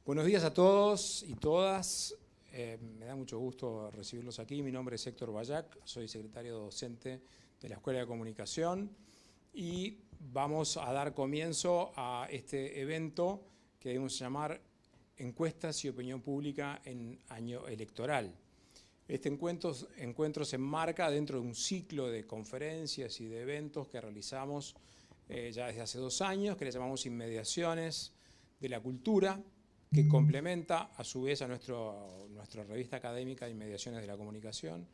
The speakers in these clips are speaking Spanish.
Buenos días a todos y todas. Me da mucho gusto recibirlos aquí. Mi nombre es Héctor Bayac, soy secretario docente de la Escuela de Comunicación y vamos a dar comienzo a este evento que debemos llamar Encuestas y Opinión Pública en Año Electoral. Este encuentro se enmarca dentro de un ciclo de conferencias y de eventos que realizamos ya desde hace 2 años, que le llamamos Inmediaciones de la Cultura, que complementa a su vez a nuestra revista académica de Inmediaciones de la Comunicación.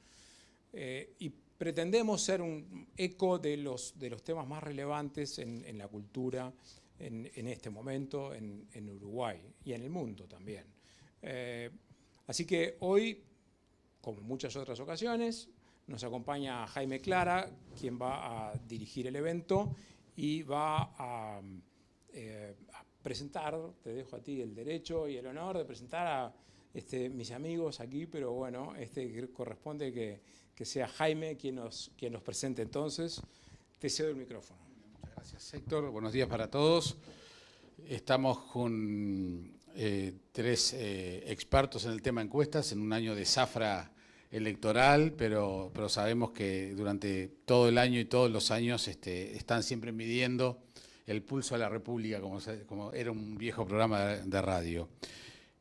Y pretendemos ser un eco de los temas más relevantes en la cultura en este momento en Uruguay y en el mundo también. Así que hoy, como en muchas otras ocasiones, nos acompaña Jaime Clara, quien va a dirigir el evento y va a presentar, te dejo a ti el derecho y el honor de presentar a mis amigos aquí, pero bueno, corresponde que sea Jaime quien nos presente. Entonces, te cedo el micrófono. Muchas gracias, Héctor. Buenos días para todos. Estamos con 3 expertos en el tema encuestas, en un año de zafra electoral, pero sabemos que durante todo el año y todos los años están siempre midiendo el pulso de la República, como era un viejo programa de radio.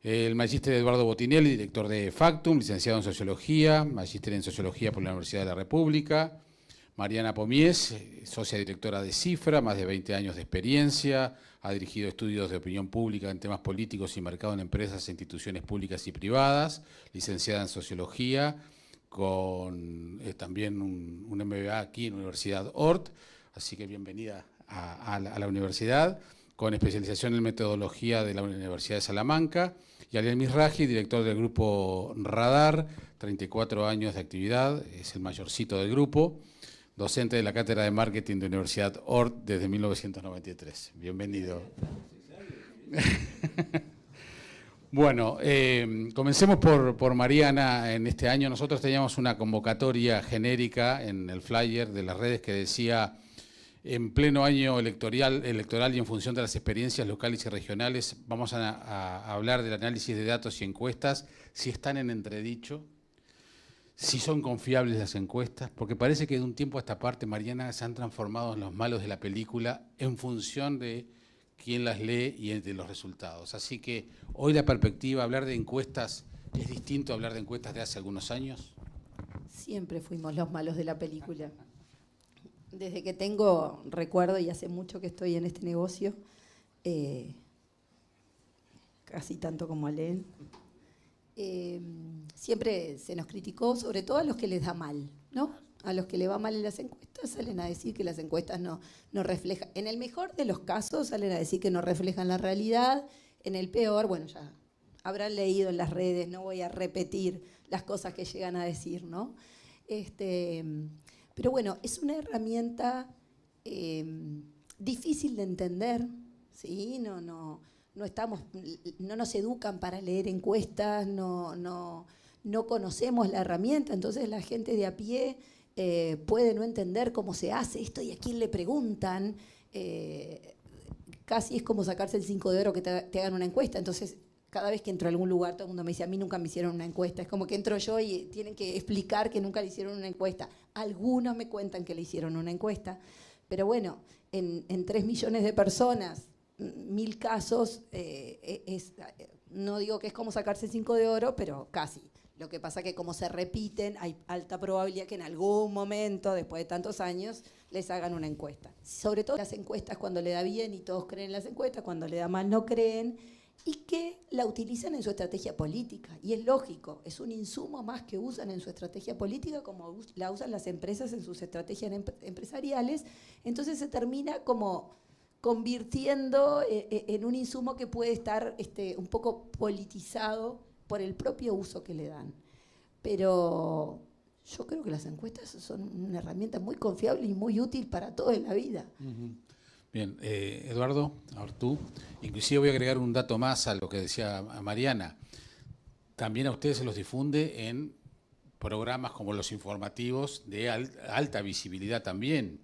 El magíster Eduardo Botinelli, director de Factum, licenciado en Sociología, magíster en Sociología por la Universidad de la República. Mariana Pomies, socia directora de Cifra, más de 20 años de experiencia, ha dirigido estudios de opinión pública en temas políticos y mercado en empresas e instituciones públicas y privadas, licenciada en Sociología, con también un MBA aquí en la Universidad Ort, así que bienvenida a la universidad, con especialización en metodología de la Universidad de Salamanca, y Ariel Misraji, director del grupo Radar, 34 años de actividad, es el mayorcito del grupo, docente de la Cátedra de Marketing de la Universidad Ort desde 1993. Bienvenido. Bueno, comencemos por Mariana. En este año nosotros teníamos una convocatoria genérica en el flyer de las redes que decía: en pleno año electoral y en función de las experiencias locales y regionales, vamos a hablar del análisis de datos y encuestas, si están en entredicho, si son confiables las encuestas, porque parece que de un tiempo a esta parte, Mariana, se han transformado en los malos de la película en función de quién las lee y de los resultados. Así que hoy la perspectiva, hablar de encuestas, ¿es distinto a hablar de encuestas de hace algunos años? Siempre fuimos los malos de la película. Desde que tengo recuerdo, y hace mucho que estoy en este negocio, casi tanto como Alen, siempre se nos criticó, sobre todo a los que les da mal, ¿no? A los que le va mal en las encuestas salen a decir que las encuestas no reflejan, en el mejor de los casos salen a decir que no reflejan la realidad, en el peor, bueno, ya habrán leído en las redes, no voy a repetir las cosas que llegan a decir, ¿no? Pero bueno, es una herramienta difícil de entender, ¿sí? No nos educan para leer encuestas, no conocemos la herramienta, entonces la gente de a pie puede no entender cómo se hace esto y a quién le preguntan. Casi es como sacarse el 5 de oro que te hagan una encuesta, entonces cada vez que entro a algún lugar, todo el mundo me dice: a mí nunca me hicieron una encuesta. Es como que entro yo y tienen que explicar que nunca le hicieron una encuesta. Algunos me cuentan que le hicieron una encuesta, pero bueno, en 3 millones de personas, 1000 casos, no digo que es como sacarse 5 de oro, pero casi. Lo que pasa es que como se repiten, hay alta probabilidad que en algún momento, después de tantos años, les hagan una encuesta. Sobre todo las encuestas cuando le da bien y todos creen en las encuestas, cuando le da mal no creen, y que la utilizan en su estrategia política. Y es lógico, es un insumo más que usan en su estrategia política, como la usan las empresas en sus estrategias empresariales. Entonces se termina como convirtiendo en un insumo que puede estar un poco politizado por el propio uso que le dan. Pero yo creo que las encuestas son una herramienta muy confiable y muy útil para todo en la vida. Bien, Eduardo, ahora tú. Inclusive voy a agregar un dato más a lo que decía Mariana. También a ustedes se los difunde en programas como los informativos de alta visibilidad también,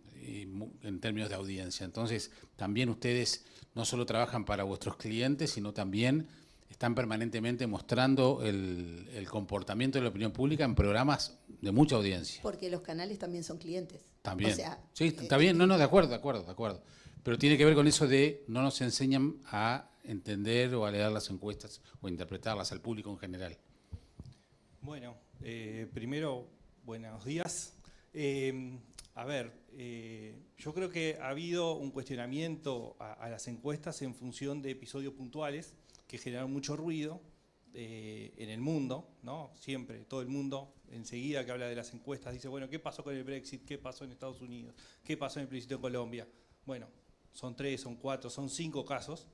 en términos de audiencia. Entonces, también ustedes no solo trabajan para vuestros clientes, sino también están permanentemente mostrando el comportamiento de la opinión pública en programas de mucha audiencia. Porque los canales también son clientes. También. O sea, sí, está bien. No, de acuerdo. Pero tiene que ver con eso de no nos enseñan a entender o a leer las encuestas o a interpretarlas al público en general. Bueno, primero, buenos días. Yo creo que ha habido un cuestionamiento a las encuestas en función de episodios puntuales que generaron mucho ruido en el mundo, ¿no? Siempre, todo el mundo, enseguida que habla de las encuestas, dice, bueno, ¿qué pasó con el Brexit? ¿Qué pasó en Estados Unidos? ¿Qué pasó en el plebiscito en Colombia? Bueno, son 3, son 4, son 5 casos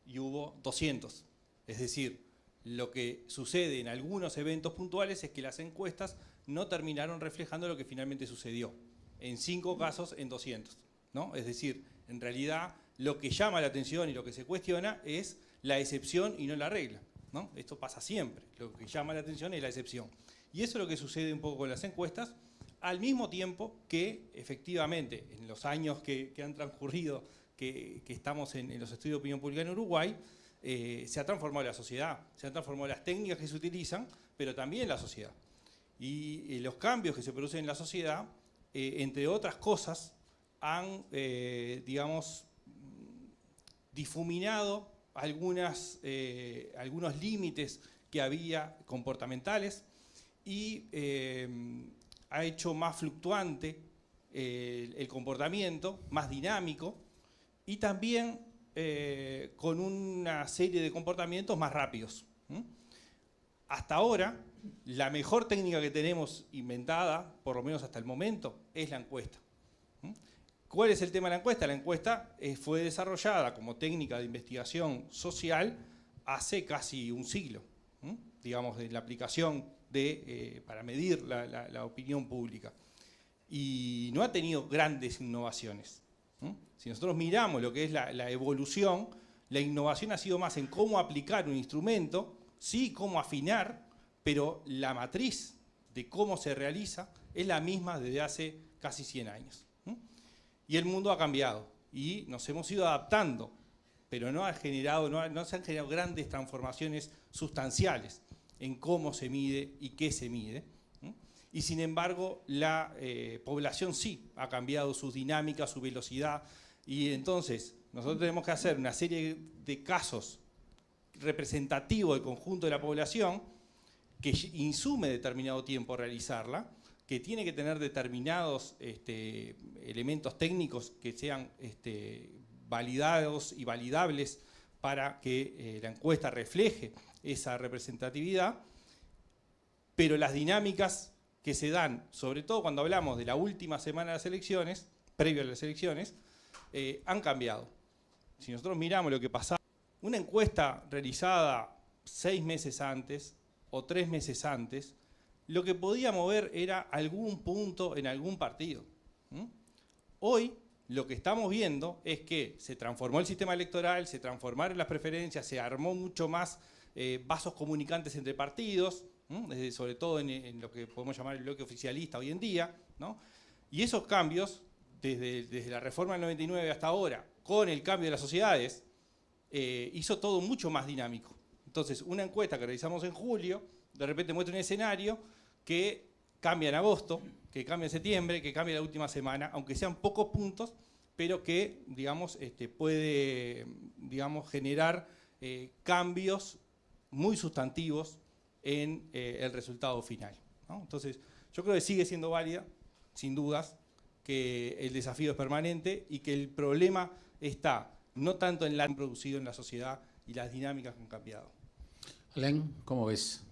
y hubo 200. Es decir, lo que sucede en algunos eventos puntuales es que las encuestas no terminaron reflejando lo que finalmente sucedió. En 5 casos, en 200, ¿no? Es decir, en realidad lo que llama la atención y lo que se cuestiona es la excepción y no la regla, ¿no? Esto pasa siempre, lo que llama la atención es la excepción. Y eso es lo que sucede un poco con las encuestas, al mismo tiempo que efectivamente en los años que han transcurrido, que estamos en los estudios de opinión pública en Uruguay, se ha transformado la sociedad, se han transformado las técnicas que se utilizan, pero también la sociedad. Y los cambios que se producen en la sociedad, entre otras cosas, han, difuminado algunos límites que había comportamentales y ha hecho más fluctuante el comportamiento, más dinámico y también con una serie de comportamientos más rápidos. Hasta ahora, la mejor técnica que tenemos inventada, por lo menos hasta el momento, es la encuesta. ¿Cuál es el tema de la encuesta? La encuesta fue desarrollada como técnica de investigación social hace casi un siglo, digamos, de la aplicación para medir la opinión pública. Y no ha tenido grandes innovaciones. Si nosotros miramos lo que es la evolución, la innovación ha sido más en cómo aplicar un instrumento, sí, cómo afinar, pero la matriz de cómo se realiza es la misma desde hace casi 100 años. Y el mundo ha cambiado y nos hemos ido adaptando, pero no se han generado grandes transformaciones sustanciales en cómo se mide y qué se mide. Y sin embargo, la población sí ha cambiado sus dinámicas, su velocidad, y entonces nosotros tenemos que hacer una serie de casos representativos del conjunto de la población que insume determinado tiempo realizarla, que tiene que tener determinados elementos técnicos que sean validados y validables para que la encuesta refleje esa representatividad, pero las dinámicas que se dan, sobre todo cuando hablamos de la última semana de las elecciones, previo a las elecciones, han cambiado. Si nosotros miramos lo que pasaba, una encuesta realizada 6 meses antes o 3 meses antes, lo que podía mover era algún punto en algún partido. Hoy lo que estamos viendo es que se transformó el sistema electoral, se transformaron las preferencias, se armó mucho más vasos comunicantes entre partidos, sobre todo en lo que podemos llamar el bloque oficialista hoy en día, ¿no? Y esos cambios, desde la reforma del 99 hasta ahora, con el cambio de las sociedades, hizo todo mucho más dinámico. Entonces, una encuesta que realizamos en julio, de repente muestra un escenario que cambia en agosto, que cambia en septiembre, que cambia la última semana, aunque sean pocos puntos, pero que, digamos, puede, digamos, generar cambios muy sustantivos en el resultado final, ¿no? Entonces, yo creo que sigue siendo válida, sin dudas, que el desafío es permanente y que el problema está no tanto en lo que han producido en la sociedad y las dinámicas que han cambiado. Alain, ¿cómo ves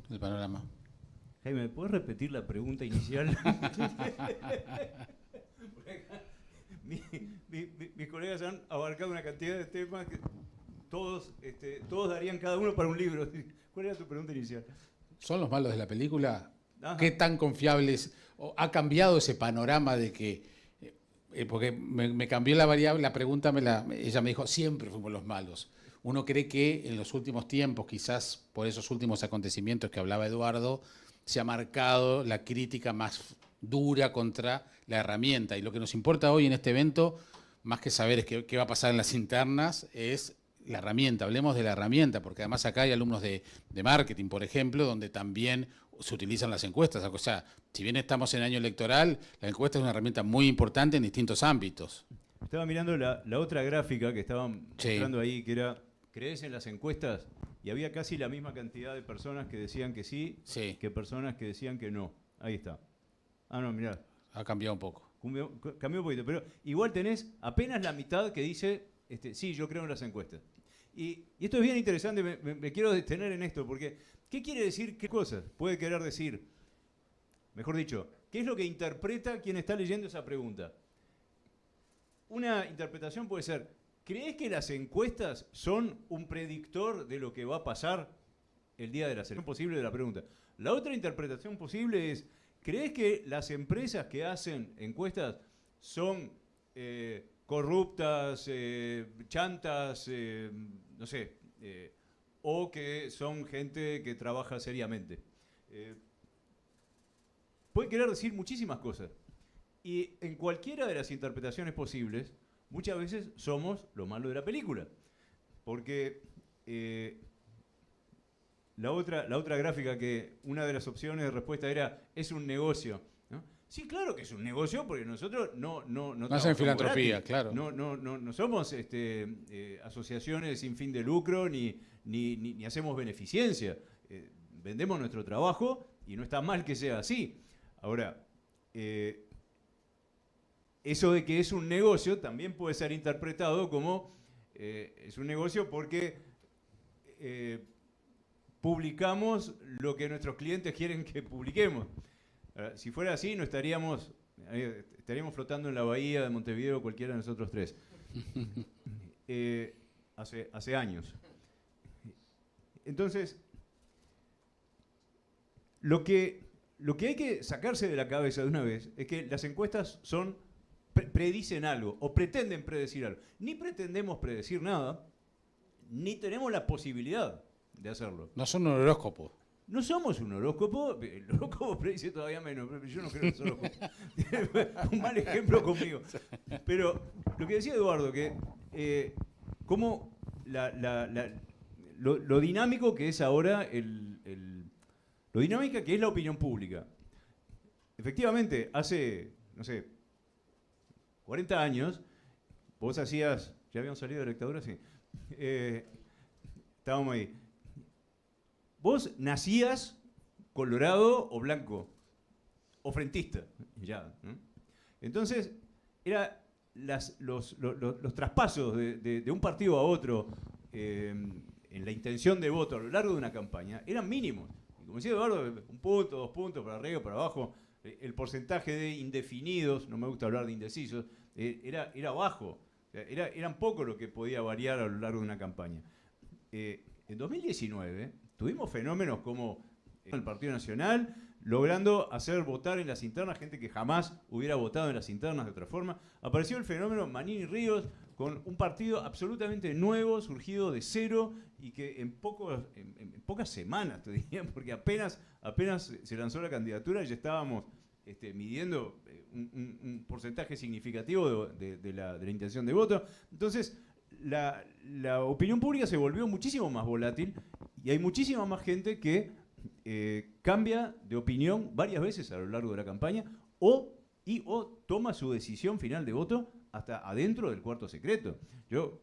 el panorama? Jaime, ¿me puedes repetir la pregunta inicial? Mis colegas han abarcado una cantidad de temas que todos darían cada uno para un libro. ¿Cuál era tu pregunta inicial? ¿Son los malos de la película? Ajá. ¿Qué tan confiables? ¿Ha cambiado ese panorama de que porque me cambió la variable, la pregunta ella me dijo, siempre fuimos los malos? Uno cree que en los últimos tiempos, quizás por esos últimos acontecimientos que hablaba Eduardo, se ha marcado la crítica más dura contra la herramienta. Y lo que nos importa hoy en este evento, más que saber qué va a pasar en las internas, es la herramienta, hablemos de la herramienta, porque además acá hay alumnos de marketing, por ejemplo, donde también se utilizan las encuestas. O sea, si bien estamos en año electoral, la encuesta es una herramienta muy importante en distintos ámbitos. Estaba mirando la otra gráfica que estaban mostrando ahí, que era, ¿crees en las encuestas? Y había casi la misma cantidad de personas que decían que sí, que personas que decían que no. Ahí está. Ah, no, mirá. Ha cambiado un poco. Cambió un poquito, pero igual tenés apenas la mitad que dice, sí, yo creo en las encuestas. Y esto es bien interesante, me quiero detener en esto, porque ¿qué quiere decir qué cosas? Puede querer decir, mejor dicho, ¿qué es lo que interpreta quien está leyendo esa pregunta? Una interpretación puede ser, ¿crees que las encuestas son un predictor de lo que va a pasar el día de la elección posible de la pregunta? La otra interpretación posible es, ¿crees que las empresas que hacen encuestas son corruptas, chantas, no sé, o que son gente que trabaja seriamente? Puede querer decir muchísimas cosas. Y en cualquiera de las interpretaciones posibles, muchas veces somos lo malo de la película. Porque la otra gráfica, que una de las opciones de respuesta era, es un negocio, ¿no? Sí, claro que es un negocio, porque nosotros no hacen filantropía, gratis. claro. No somos asociaciones sin fin de lucro, ni hacemos beneficencia. Vendemos nuestro trabajo y no está mal que sea así. Ahora, eso de que es un negocio también puede ser interpretado como es un negocio porque publicamos lo que nuestros clientes quieren que publiquemos. Ahora, si fuera así, no estaríamos flotando en la bahía de Montevideo cualquiera de nosotros tres. Hace años. Entonces, lo que hay que sacarse de la cabeza de una vez es que las encuestas predicen algo o pretenden predecir algo. Ni pretendemos predecir nada, ni tenemos la posibilidad de hacerlo. No son un horóscopo. No somos un horóscopo, el horóscopo predice todavía menos, pero yo no creo que es horóscopo. Un mal ejemplo conmigo. Pero lo que decía Eduardo, que cómo lo dinámico que es ahora lo dinámica que es la opinión pública. Efectivamente, hace, no sé, 40 años, vos hacías, ¿ya habíamos salido de la dictadura? Sí. Estábamos ahí. Vos nacías colorado o blanco, o frentista, ya, ¿no? Entonces, los traspasos de un partido a otro en la intención de voto a lo largo de una campaña eran mínimos. Y como decía Eduardo, 1 punto, 2 puntos, para arriba, para abajo. El porcentaje de indefinidos, no me gusta hablar de indecisos, era bajo. O sea, eran poco lo que podía variar a lo largo de una campaña. En 2019 tuvimos fenómenos como el Partido Nacional logrando hacer votar en las internas gente que jamás hubiera votado en las internas de otra forma. Apareció el fenómeno Manini Ríos con un partido absolutamente nuevo, surgido de cero y que en pocas semanas, te diría, porque apenas se lanzó la candidatura y ya estábamos midiendo un porcentaje significativo de la intención de voto. Entonces, la opinión pública se volvió muchísimo más volátil y hay muchísima más gente que cambia de opinión varias veces a lo largo de la campaña o toma su decisión final de voto hasta adentro del cuarto secreto. Yo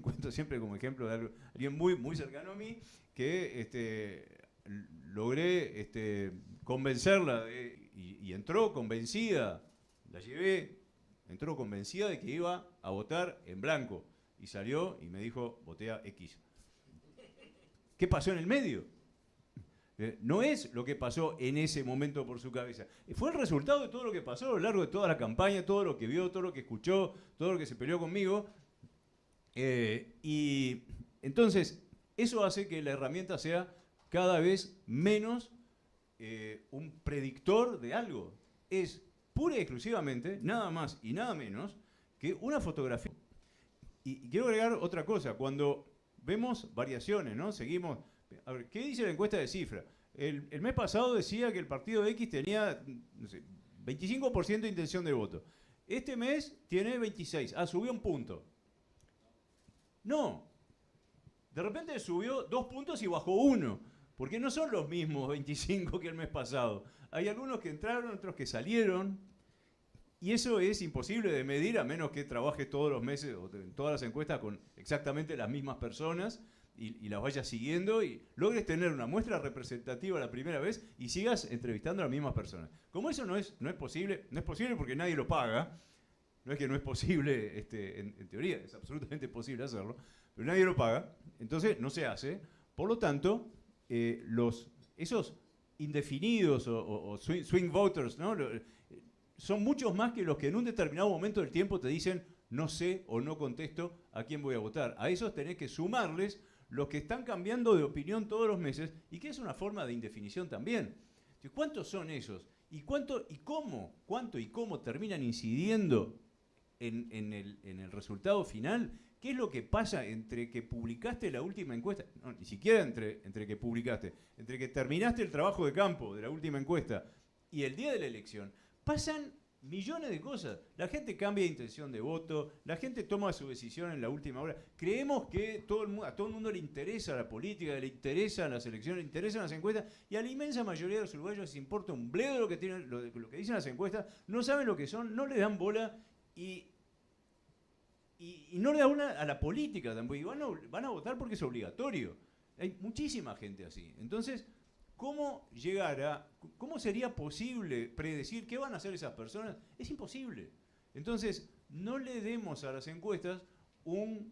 cuento siempre como ejemplo de alguien muy, muy cercano a mí que logré convencerla y entró convencida, la llevé, entró convencida de que iba a votar en blanco y salió y me dijo, voté a X. ¿Qué pasó en el medio? No es lo que pasó en ese momento por su cabeza. Fue el resultado de todo lo que pasó a lo largo de toda la campaña, todo lo que vio, todo lo que escuchó, todo lo que se peleó conmigo. Y entonces, eso hace que la herramienta sea cada vez menos un predictor de algo. Es pura y exclusivamente, nada más y nada menos, que una fotografía. Y quiero agregar otra cosa. Cuando vemos variaciones, ¿no? Seguimos. A ver, ¿qué dice la encuesta de Cifra? El mes pasado decía que el partido X tenía, no sé, 25% de intención de voto. Este mes tiene 26%. Ah, subió 1 punto. No. de repente subió 2 puntos y bajó 1, porque no son los mismos 25 que el mes pasado. Hay algunos que entraron, otros que salieron, y eso es imposible de medir a menos que trabajes todos los meses o en todas las encuestas con exactamente las mismas personas y las vayas siguiendo y logres tener una muestra representativa la primera vez y sigas entrevistando a las mismas personas. Como eso no es posible porque nadie lo paga. No es que no es posible en teoría, es absolutamente posible hacerlo, pero nadie lo paga, entonces no se hace. Por lo tanto, esos indefinidos o swing voters, ¿no? Son muchos más que los que en un determinado momento del tiempo te dicen no sé o no contesto a quién voy a votar. A esos tenés que sumarles los que están cambiando de opinión todos los meses y que es una forma de indefinición también. ¿Cuántos son esos? ¿Y cuánto y cómo terminan incidiendo en el resultado final? ¿Qué es lo que pasa entre que publicaste la última encuesta? No, ni siquiera entre que publicaste, entre que terminaste el trabajo de campo de la última encuesta y el día de la elección. Pasan millones de cosas. La gente cambia de intención de voto, la gente toma su decisión en la última hora. Creemos que a todo el mundo le interesa la política, le interesan las elecciones, le interesan las encuestas, y a la inmensa mayoría de los uruguayos les importa un bledo lo que dicen las encuestas, no saben lo que son, no le dan bola y no le dan bola a la política tampoco. Y van a votar porque es obligatorio. Hay muchísima gente así. Entonces, ¿cómo sería posible predecir qué van a hacer esas personas? Es imposible. Entonces, no le demos a las encuestas un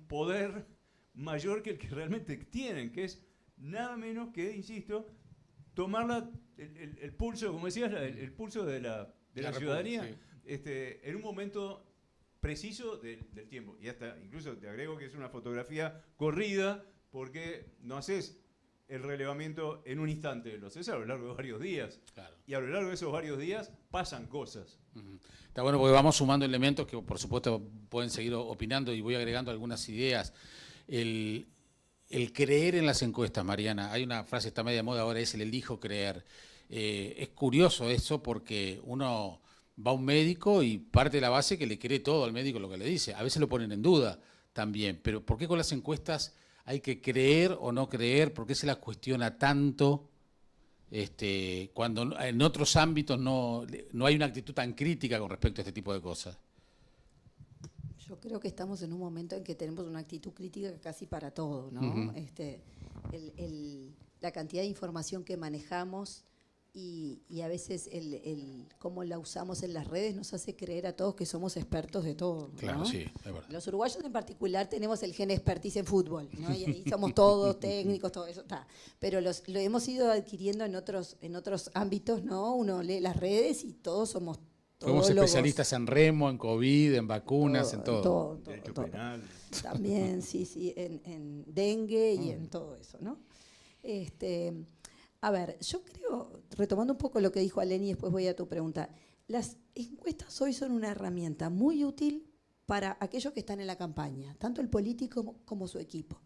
poder mayor que el que realmente tienen, que es nada menos que, insisto, tomar el pulso, como decías, el pulso de la ciudadanía, sí, en un momento preciso del tiempo. Y hasta, incluso te agrego que es una fotografía corrida, porque no haces el relevamiento en un instante, lo haces a lo largo de varios días. Claro. Y a lo largo de esos varios días pasan cosas. Está bueno porque vamos sumando elementos que por supuesto pueden seguir opinando y voy agregando algunas ideas. El creer en las encuestas, Mariana, hay una frase que está media de moda ahora, es el elijo creer. Es curioso eso porque uno va a un médico y parte de la base que le cree todo al médico lo que le dice. A veces lo ponen en duda también, pero ¿por qué con las encuestas hay que creer o no creer? ¿Por qué se las cuestiona tanto cuando en otros ámbitos no hay una actitud tan crítica con respecto a este tipo de cosas? Yo creo que estamos en un momento en que tenemos una actitud crítica casi para todo, ¿no? Uh-huh. La cantidad de información que manejamos y a veces cómo la usamos en las redes nos hace creer a todos que somos expertos de todo, ¿no? Claro, sí, es verdad. Los uruguayos en particular tenemos el gen expertise en fútbol, ¿no? Y ahí somos todos técnicos, todo eso está. Pero lo hemos ido adquiriendo en otros ámbitos, ¿no? Uno lee las redes y todos somos Fuimos especialistas en remo, en COVID, en vacunas, en todo. Derecho penal. También, sí, en dengue y en todo eso, ¿no? A ver, yo creo, retomando un poco lo que dijo Aleni, después voy a tu pregunta. Las encuestas hoy son una herramienta muy útil para aquellos que están en la campaña, tanto el político como su equipo,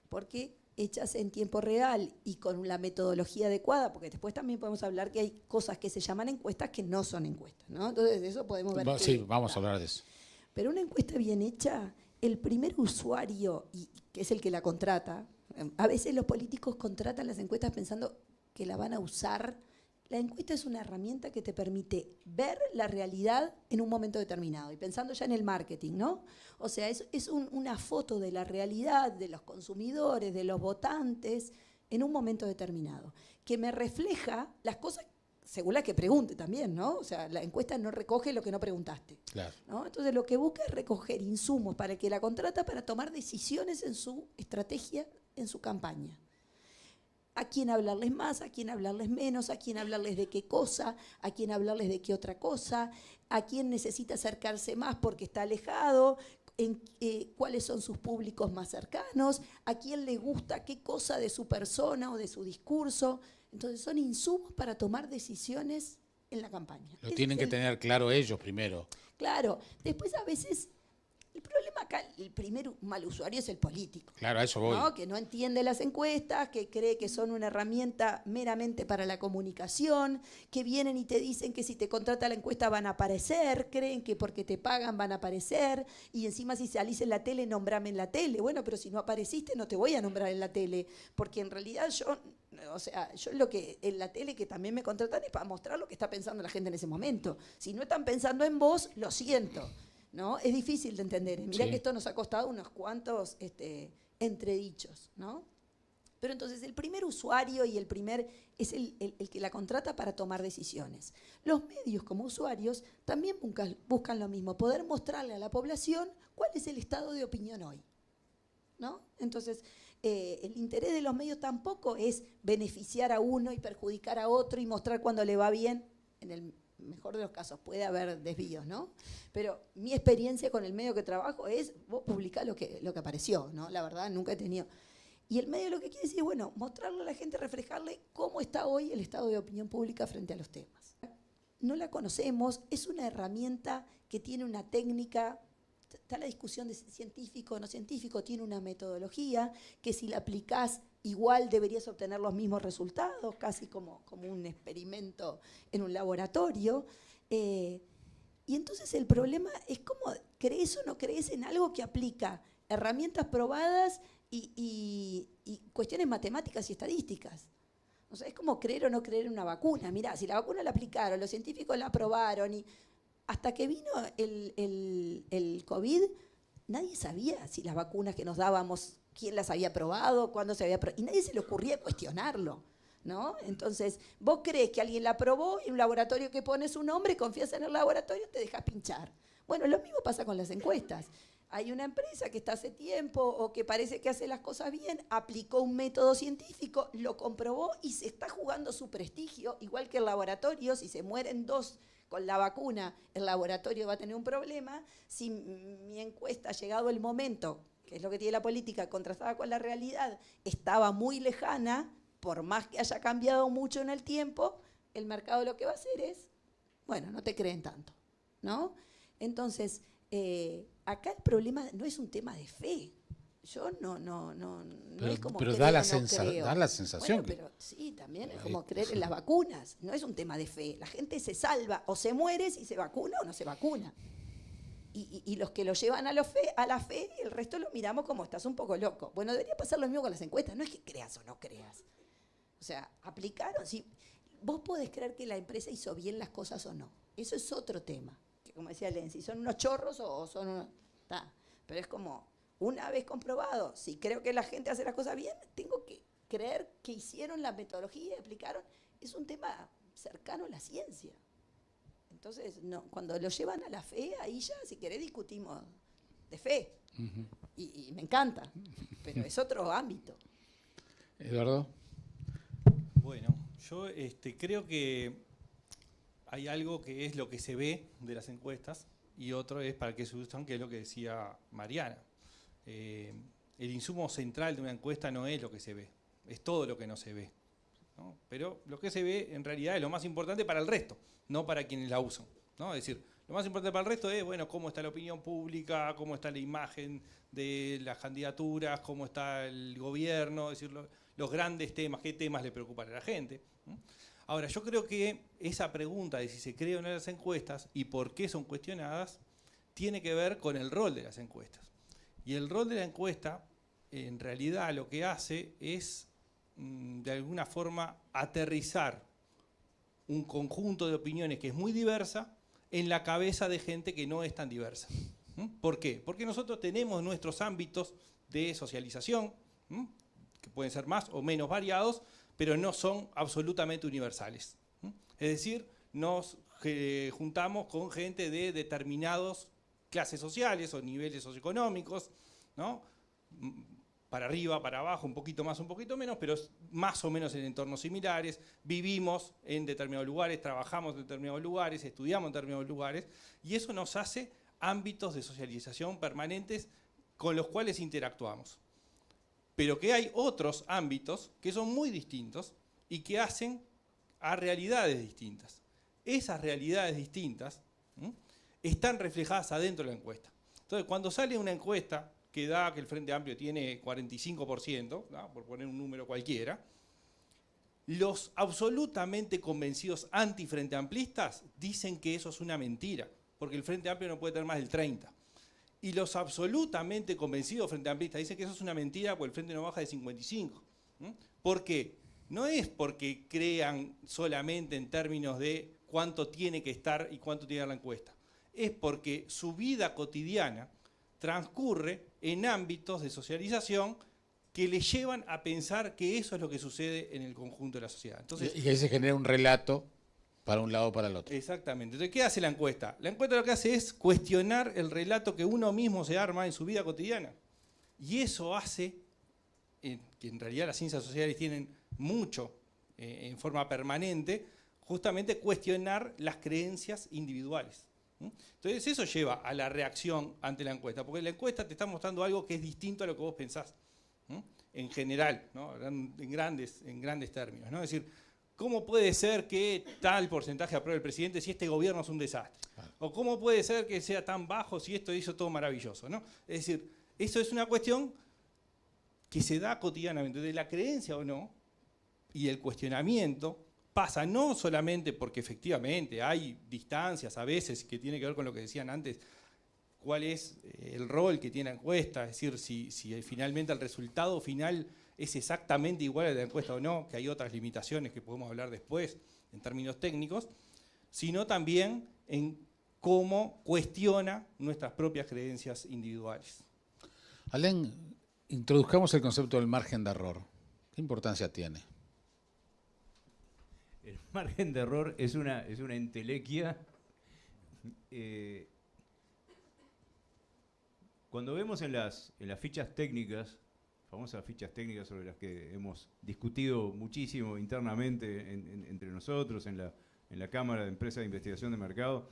porque hechas en tiempo real y con la metodología adecuada, porque después también podemos hablar que hay cosas que se llaman encuestas que no son encuestas, ¿no? Entonces de eso podemos ver. Sí, vamos a hablar de eso. Pero una encuesta bien hecha, el primer usuario, que es el que la contrata, a veces los políticos contratan las encuestas pensando que la van a usar. La encuesta es una herramienta que te permite ver la realidad en un momento determinado y pensando ya en el marketing, ¿no? O sea, es una foto de la realidad de los consumidores, de los votantes en un momento determinado, que me refleja las cosas según las que pregunte también, ¿no? O sea, la encuesta no recoge lo que no preguntaste. Claro. ¿No? Entonces lo que busca es recoger insumos para que la contrata para tomar decisiones en su estrategia, en su campaña. A quién hablarles más, a quién hablarles menos, a quién hablarles de qué cosa, a quién hablarles de qué otra cosa, a quién necesita acercarse más porque está alejado, cuáles son sus públicos más cercanos, a quién le gusta qué cosa de su persona o de su discurso. Entonces son insumos para tomar decisiones en la campaña. Lo tienen que tener claro ellos primero. Claro. Después a veces El problema acá, el primer mal usuario es el político. Claro, a eso voy. ¿No? Que no entiende las encuestas, que cree que son una herramienta meramente para la comunicación, que vienen y te dicen que si te contrata la encuesta van a aparecer, creen que porque te pagan van a aparecer, y encima si salís en la tele, nombrame en la tele. Bueno, pero si no apareciste no te voy a nombrar en la tele, porque en realidad yo lo que en la tele que también me contratan es para mostrar lo que está pensando la gente en ese momento. Si no están pensando en vos, lo siento. ¿No? Es difícil de entender. Mirá que esto nos ha costado unos cuantos entredichos, ¿no? Pero entonces el primer usuario y el primer es el que la contrata para tomar decisiones. Los medios como usuarios también buscan lo mismo, poder mostrarle a la población cuál es el estado de opinión hoy, ¿no? Entonces, el interés de los medios tampoco es beneficiar a uno y perjudicar a otro y mostrar cuando le va bien. En el mejor de los casos puede haber desvíos, ¿no? Pero mi experiencia con el medio que trabajo es, vos publicás lo que apareció, ¿no? La verdad, nunca he tenido. Y el medio lo que quiere decir es, bueno, mostrarle a la gente, reflejarle cómo está hoy el estado de opinión pública frente a los temas. No la conocemos, es una herramienta que tiene una técnica, está la discusión de científico o no científico, tiene una metodología que si la aplicás igual deberías obtener los mismos resultados, casi como un experimento en un laboratorio. Y entonces el problema es cómo crees o no crees en algo que aplica herramientas probadas y cuestiones matemáticas y estadísticas. O sea, es como creer o no creer en una vacuna. Mirá, si la vacuna la aplicaron, los científicos la aprobaron, y hasta que vino el COVID, nadie sabía si las vacunas que nos dábamos, quién las había probado, cuándo se había probado, y nadie se le ocurría cuestionarlo, ¿no? Entonces, vos crees que alguien la probó y un laboratorio que pone su nombre, confías en el laboratorio, te dejas pinchar. Bueno, lo mismo pasa con las encuestas. Hay una empresa que está hace tiempo o que parece que hace las cosas bien, aplicó un método científico, lo comprobó y se está jugando su prestigio, igual que el laboratorio. Si se mueren 2 con la vacuna, el laboratorio va a tener un problema. Si mi encuesta, llegado el momento, que es lo que tiene la política, contrastada con la realidad, estaba muy lejana, por más que haya cambiado mucho en el tiempo, el mercado lo que va a hacer es, bueno, no te creen tanto, ¿no? Entonces, acá el problema no es un tema de fe. Yo no es como pero creo, da no creo. da la sensación. Bueno, pero sí, también es como creer en las vacunas. No es un tema de fe. La gente se salva o se muere si se vacuna o no se vacuna. Y los que lo llevan a la fe, el resto lo miramos como estás un poco loco. Bueno, debería pasar lo mismo con las encuestas. No es que creas o no creas. O sea, aplicaron. Si vos podés creer que la empresa hizo bien las cosas o no. Eso es otro tema. Que como decía Lenzi, ¿son unos chorros o son unos...? Pero es como, una vez comprobado, si creo que la gente hace las cosas bien, tengo que creer que hicieron la metodología y aplicaron. Es un tema cercano a la ciencia. Entonces, no, cuando lo llevan a la fe, ahí ya, si querés, discutimos de fe. Uh-huh. Y me encanta, pero es otro ámbito. Eduardo. Bueno, yo creo que hay algo que es lo que se ve de las encuestas y otro es para qué se usan, que es lo que decía Mariana. El insumo central de una encuesta no es lo que se ve, es todo lo que no se ve, ¿no? Pero lo que se ve en realidad es lo más importante para el resto, no para quienes la usan, ¿no? Es decir, lo más importante para el resto es, bueno, cómo está la opinión pública, cómo está la imagen de las candidaturas, cómo está el gobierno, es decir, los grandes temas, qué temas le preocupan a la gente, ¿no? Ahora, yo creo que esa pregunta de si se cree o no en las encuestas y por qué son cuestionadas, tiene que ver con el rol de las encuestas. Y el rol de la encuesta, en realidad, lo que hace es, de alguna forma, aterrizar un conjunto de opiniones que es muy diversa en la cabeza de gente que no es tan diversa. ¿Por qué? Porque nosotros tenemos nuestros ámbitos de socialización, que pueden ser más o menos variados, pero no son absolutamente universales. Es decir, nos juntamos con gente de determinadas clases sociales o niveles socioeconómicos, ¿no? Para arriba, para abajo, un poquito más, un poquito menos, pero más o menos en entornos similares, vivimos en determinados lugares, trabajamos en determinados lugares, estudiamos en determinados lugares, y eso nos hace ámbitos de socialización permanentes con los cuales interactuamos. Pero que hay otros ámbitos que son muy distintos y que hacen a realidades distintas. Esas realidades distintas están reflejadas adentro de la encuesta. Entonces, cuando sale una encuesta que da que el Frente Amplio tiene 45%, ¿no?, por poner un número cualquiera, los absolutamente convencidos anti-Frente Amplistas dicen que eso es una mentira, porque el Frente Amplio no puede tener más del 30%. Y los absolutamente convencidos Frente Amplistas dicen que eso es una mentira porque el Frente no baja de 55%. ¿Por qué? No es porque crean solamente en términos de cuánto tiene que estar y cuánto tiene la encuesta. Es porque su vida cotidiana transcurre en ámbitos de socialización que le llevan a pensar que eso es lo que sucede en el conjunto de la sociedad. Entonces, y que ahí se genera un relato para un lado o para el otro. exactamente. Entonces, ¿qué hace la encuesta? La encuesta lo que hace es cuestionar el relato que uno mismo se arma en su vida cotidiana. Y eso hace, que en realidad las ciencias sociales tienen mucho en forma permanente, justamente cuestionar las creencias individuales. Entonces eso lleva a la reacción ante la encuesta, porque la encuesta te está mostrando algo que es distinto a lo que vos pensás, en general, ¿no?, en grandes términos, ¿no? Es decir, ¿cómo puede ser que tal porcentaje apruebe el presidente si este gobierno es un desastre? ¿O cómo puede ser que sea tan bajo si esto hizo todo maravilloso, ¿no? Es decir, eso es una cuestión que se da cotidianamente, de la creencia o no, y el cuestionamiento pasa no solamente porque efectivamente hay distancias a veces que tiene que ver con lo que decían antes, cuál es el rol que tiene la encuesta, es decir, si finalmente el resultado final es exactamente igual a la encuesta o no, que hay otras limitaciones que podemos hablar después en términos técnicos, sino también en cómo cuestiona nuestras propias creencias individuales. Alén, introduzcamos el concepto del margen de error. ¿Qué importancia tiene? El margen de error es una entelequia. Cuando vemos en las fichas técnicas, famosas fichas técnicas sobre las que hemos discutido muchísimo internamente entre nosotros, en la Cámara de Empresas de Investigación de Mercado,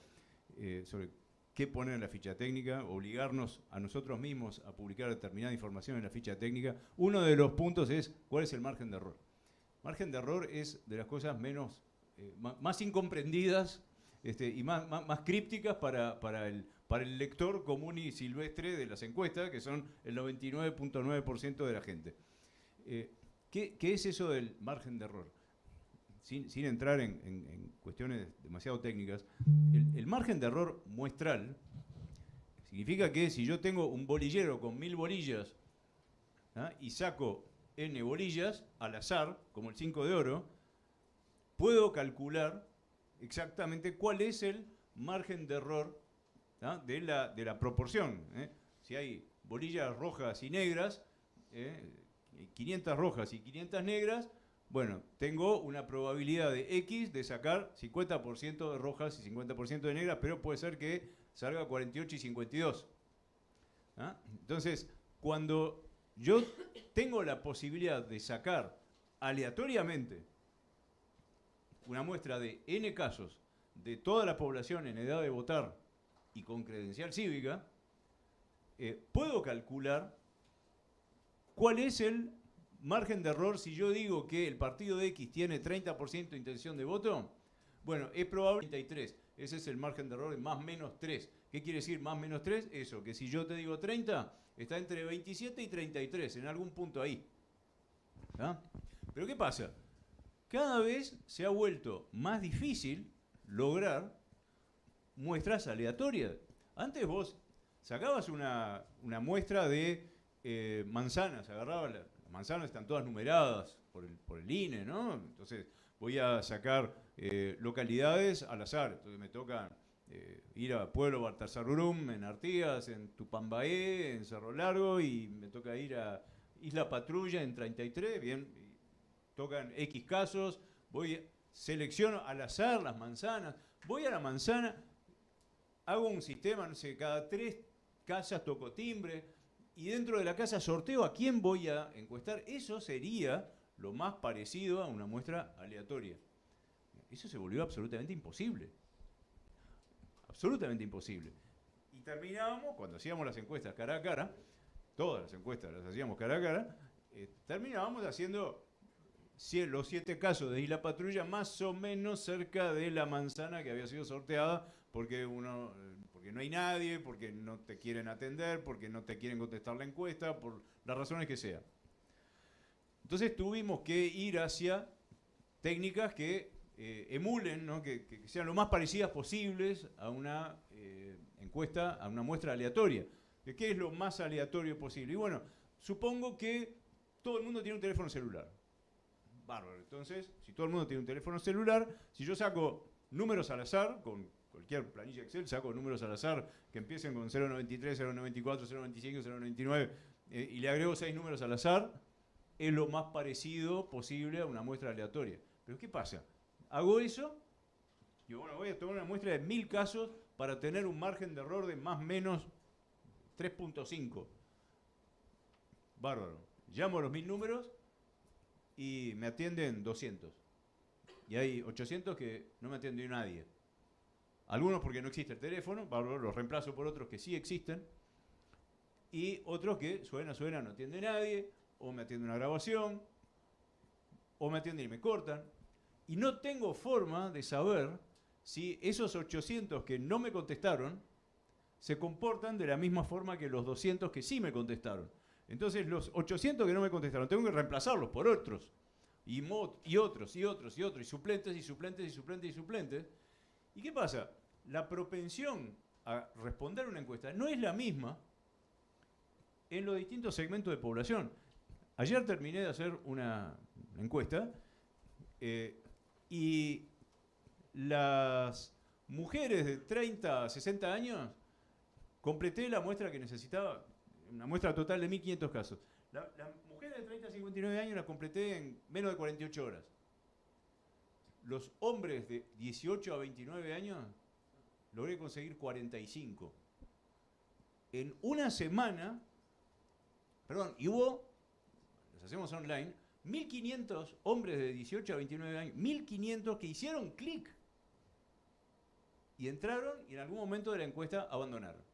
sobre qué poner en la ficha técnica, obligarnos a nosotros mismos a publicar determinada información en la ficha técnica, uno de los puntos es cuál es el margen de error. Margen de error es de las cosas más incomprendidas y más crípticas para el lector común y silvestre de las encuestas, que son el 99.9% de la gente. ¿Qué es eso del margen de error? Sin entrar en cuestiones demasiado técnicas, el margen de error muestral significa que si yo tengo un bolillero con 1000 bolillas, ¿ah?, y saco n bolillas al azar, como el 5 de oro, puedo calcular exactamente cuál es el margen de error, ¿ah?, de la proporción. Si hay bolillas rojas y negras, 500 rojas y 500 negras, bueno, tengo una probabilidad de X de sacar 50% de rojas y 50% de negras, pero puede ser que salga 48 y 52. ¿Ah? Entonces, cuando yo tengo la posibilidad de sacar aleatoriamente una muestra de N casos de toda la población en edad de votar y con credencial cívica, puedo calcular cuál es el margen de error si yo digo que el partido de X tiene 30% de intención de voto. Bueno, es probable 33. Ese es el margen de error de más menos 3. ¿Qué quiere decir más menos 3? Eso, que si yo te digo 30, está entre 27 y 33, en algún punto ahí. ¿Ah? Pero ¿qué pasa? Cada vez se ha vuelto más difícil lograr muestras aleatorias. Antes vos sacabas una muestra de manzanas, agarrabas las manzanas, están todas numeradas por el INE, ¿no? Entonces voy a sacar localidades al azar. Entonces me toca ir a Pueblo Baltasarurum, en Artigas, en Tupambaé, en Cerro Largo, y me toca ir a Isla Patrulla en 33, bien, y tocan X casos, selecciono al azar las manzanas, voy a la manzana, hago un sistema, no sé, cada 3 casas toco timbre, y dentro de la casa sorteo a quién voy a encuestar. Eso sería lo más parecido a una muestra aleatoria. Eso se volvió absolutamente imposible. Absolutamente imposible. Y terminábamos, cuando hacíamos las encuestas cara a cara, todas las encuestas las hacíamos cara a cara, terminábamos haciendo los 7 casos de Isla Patrulla más o menos cerca de la manzana que había sido sorteada, porque porque no hay nadie, porque no te quieren atender, porque no te quieren contestar la encuesta, por las razones que sean. Entonces tuvimos que ir hacia técnicas que emulen, ¿no? que sean lo más parecidas posibles a una encuesta, a una muestra aleatoria. ¿Qué es lo más aleatorio posible? Y bueno, supongo que todo el mundo tiene un teléfono celular. Bárbaro. Entonces, si todo el mundo tiene un teléfono celular, si yo saco números al azar, con cualquier planilla Excel, saco números al azar que empiecen con 093, 094, 095, 099, y le agrego 6 números al azar, es lo más parecido posible a una muestra aleatoria. Pero ¿qué pasa? Hago eso, y bueno, voy a tomar una muestra de 1000 casos para tener un margen de error de más o menos 3.5. Bárbaro. Llamo a los 1000 números y me atienden 200. Y hay 800 que no me atiende nadie. Algunos porque no existe el teléfono, bárbaro, los reemplazo por otros que sí existen. Y otros que suena, no atiende nadie, o me atiende una grabación, o me atienden y me cortan. Y no tengo forma de saber si esos 800 que no me contestaron se comportan de la misma forma que los 200 que sí me contestaron. Entonces los 800 que no me contestaron, tengo que reemplazarlos por otros. Y otros, y suplentes, y suplentes, y suplentes, y suplentes. ¿Y qué pasa? La propensión a responder una encuesta no es la misma en los distintos segmentos de población. Ayer terminé de hacer una encuesta y las mujeres de 30 a 60 años completé la muestra que necesitaba, una muestra total de 1500 casos. Las mujeres de 30 a 59 años las completé en menos de 48 horas. Los hombres de 18 a 29 años logré conseguir 45. En una semana, y hubo, los hacemos online, 1500 hombres de 18 a 29 años, 1500 que hicieron clic y entraron y en algún momento de la encuesta abandonaron.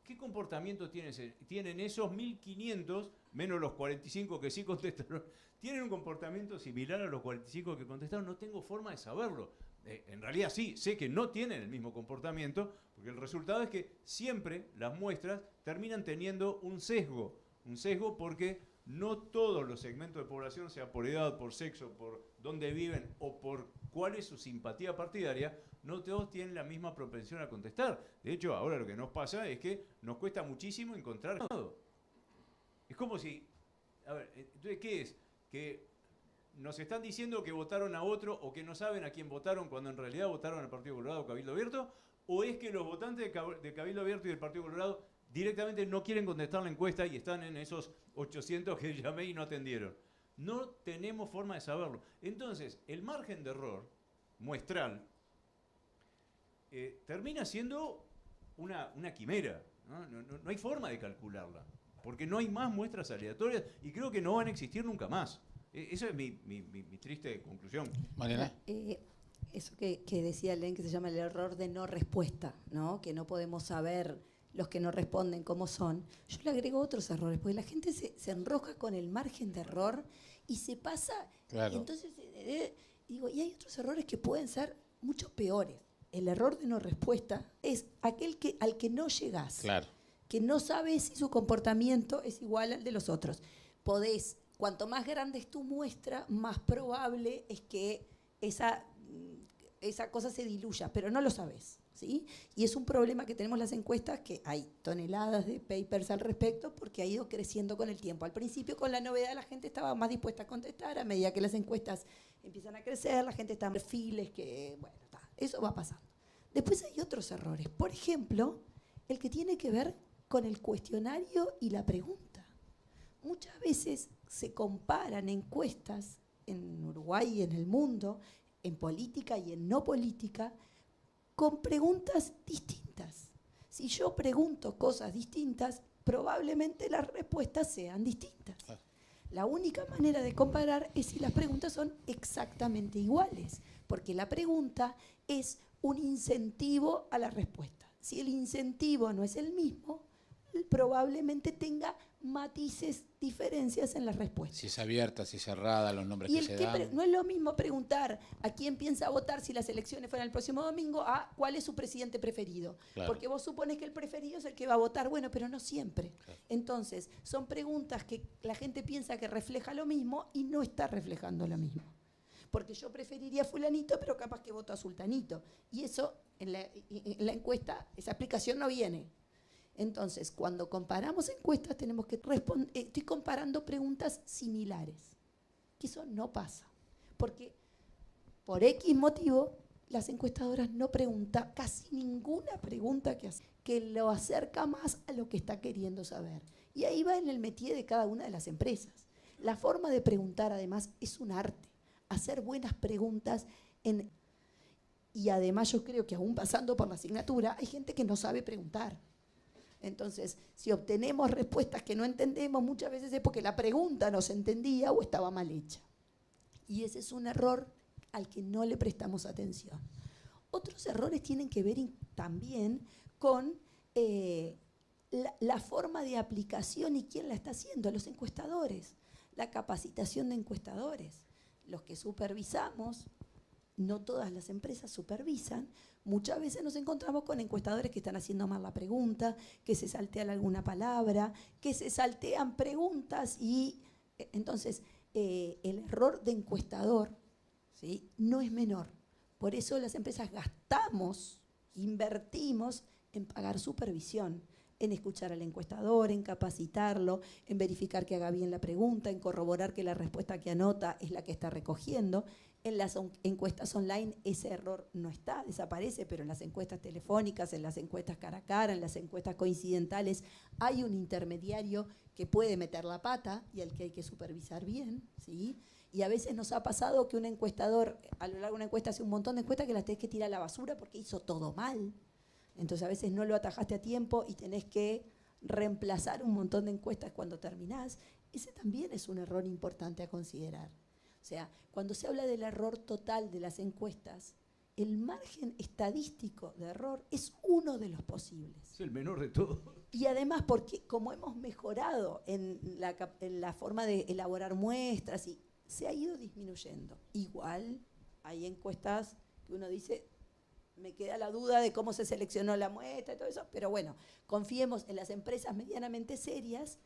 ¿Qué comportamiento tienen esos 1500, menos los 45 que sí contestaron? ¿Tienen un comportamiento similar a los 45 que contestaron? No tengo forma de saberlo. En realidad sí, sé que no tienen el mismo comportamiento, porque el resultado es que siempre las muestras terminan teniendo un sesgo. Un sesgo porque no todos los segmentos de población, sea por edad, por sexo, por dónde viven o por cuál es su simpatía partidaria, no todos tienen la misma propensión a contestar. De hecho, ahora lo que nos pasa es que nos cuesta muchísimo encontrar todo. Es como si... A ver, entonces, ¿qué es? Que nos están diciendo que votaron a otro o que no saben a quién votaron cuando en realidad votaron al Partido Colorado o Cabildo Abierto, o es que los votantes de Cabildo Abierto y del Partido Colorado directamente no quieren contestar la encuesta y están en esos 800 que llamé y no atendieron. No tenemos forma de saberlo. Entonces, el margen de error muestral termina siendo una quimera. No hay forma de calcularla, porque no hay más muestras aleatorias y creo que no van a existir nunca más. Esa es mi triste conclusión. Mariana. Eso que decía Len, que se llama el error de no respuesta, ¿no? Que no podemos saber los que no responden cómo son. Yo le agrego otros errores, porque la gente se enrosca con el margen de error y se pasa. Claro. Y entonces, digo, y hay otros errores que pueden ser mucho peores. El error de no respuesta es aquel al que no llegás. Claro. Que no sabes si su comportamiento es igual al de los otros. Cuanto más grande es tu muestra, más probable es que esa cosa se diluya, pero no lo sabes, ¿sí? Y es un problema que tenemos las encuestas, que hay toneladas de papers al respecto, porque ha ido creciendo con el tiempo. Al principio, con la novedad, la gente estaba más dispuesta a contestar. A medida que las encuestas empiezan a crecer, la gente está en perfiles que, bueno, eso va pasando. Después hay otros errores. Por ejemplo, el que tiene que ver con el cuestionario y la pregunta. Muchas veces se comparan encuestas en Uruguay y en el mundo, en política y en no política, con preguntas distintas. Si yo pregunto cosas distintas, probablemente las respuestas sean distintas. La única manera de comparar es si las preguntas son exactamente iguales, porque la pregunta es un incentivo a la respuesta. Si el incentivo no es el mismo, probablemente tenga matices, diferencias en las respuestas. Si es abierta, si es cerrada, los nombres Y que se dan. no es lo mismo preguntar a quién piensa votar si las elecciones fueran el próximo domingo a cuál es su presidente preferido. Claro. Porque vos supones que el preferido es el que va a votar, bueno, pero no siempre. Claro. Entonces, son preguntas que la gente piensa que refleja lo mismo y no está reflejando lo mismo. Porque yo preferiría a fulanito, pero capaz que voto a sultanito. Y eso, en la encuesta, esa explicación no viene. Entonces, cuando comparamos encuestas, tenemos que responder. Estoy comparando preguntas similares, que eso no pasa. Porque por X motivo, las encuestadoras no preguntan casi ninguna pregunta que lo acerca más a lo que está queriendo saber. Y ahí va en el métier de cada una de las empresas. La forma de preguntar, además, es un arte. Hacer buenas preguntas y además yo creo que aún pasando por la asignatura, hay gente que no sabe preguntar. Entonces, si obtenemos respuestas que no entendemos, muchas veces es porque la pregunta no se entendía o estaba mal hecha. Y ese es un error al que no le prestamos atención. Otros errores tienen que ver también con la forma de aplicación y quién la está haciendo, los encuestadores, la capacitación de encuestadores. Los que supervisamos, no todas las empresas supervisan, muchas veces nos encontramos con encuestadores que están haciendo mal la pregunta, que se saltean alguna palabra, que se saltean preguntas y entonces el error de encuestador, ¿sí?, no es menor. Por eso las empresas invertimos en pagar supervisión, en escuchar al encuestador, en capacitarlo, en verificar que haga bien la pregunta, en corroborar que la respuesta que anota es la que está recogiendo. En las encuestas online ese error no está, desaparece, pero en las encuestas telefónicas, en las encuestas cara a cara, en las encuestas coincidentales, hay un intermediario que puede meter la pata y al que hay que supervisar bien, ¿sí? Y a veces nos ha pasado que un encuestador, a lo largo de una encuesta, hace un montón de encuestas que las tenés que tirar a la basura porque hizo todo mal. Entonces a veces no lo atajaste a tiempo y tenés que reemplazar un montón de encuestas cuando terminás. Ese también es un error importante a considerar. O sea, cuando se habla del error total de las encuestas, el margen estadístico de error es uno de los posibles. Es el menor de todos. Y además porque como hemos mejorado en la forma de elaborar muestras, y se ha ido disminuyendo. Igual hay encuestas que uno dice, me queda la duda de cómo se seleccionó la muestra y todo eso, pero bueno, confiemos en las empresas medianamente serias.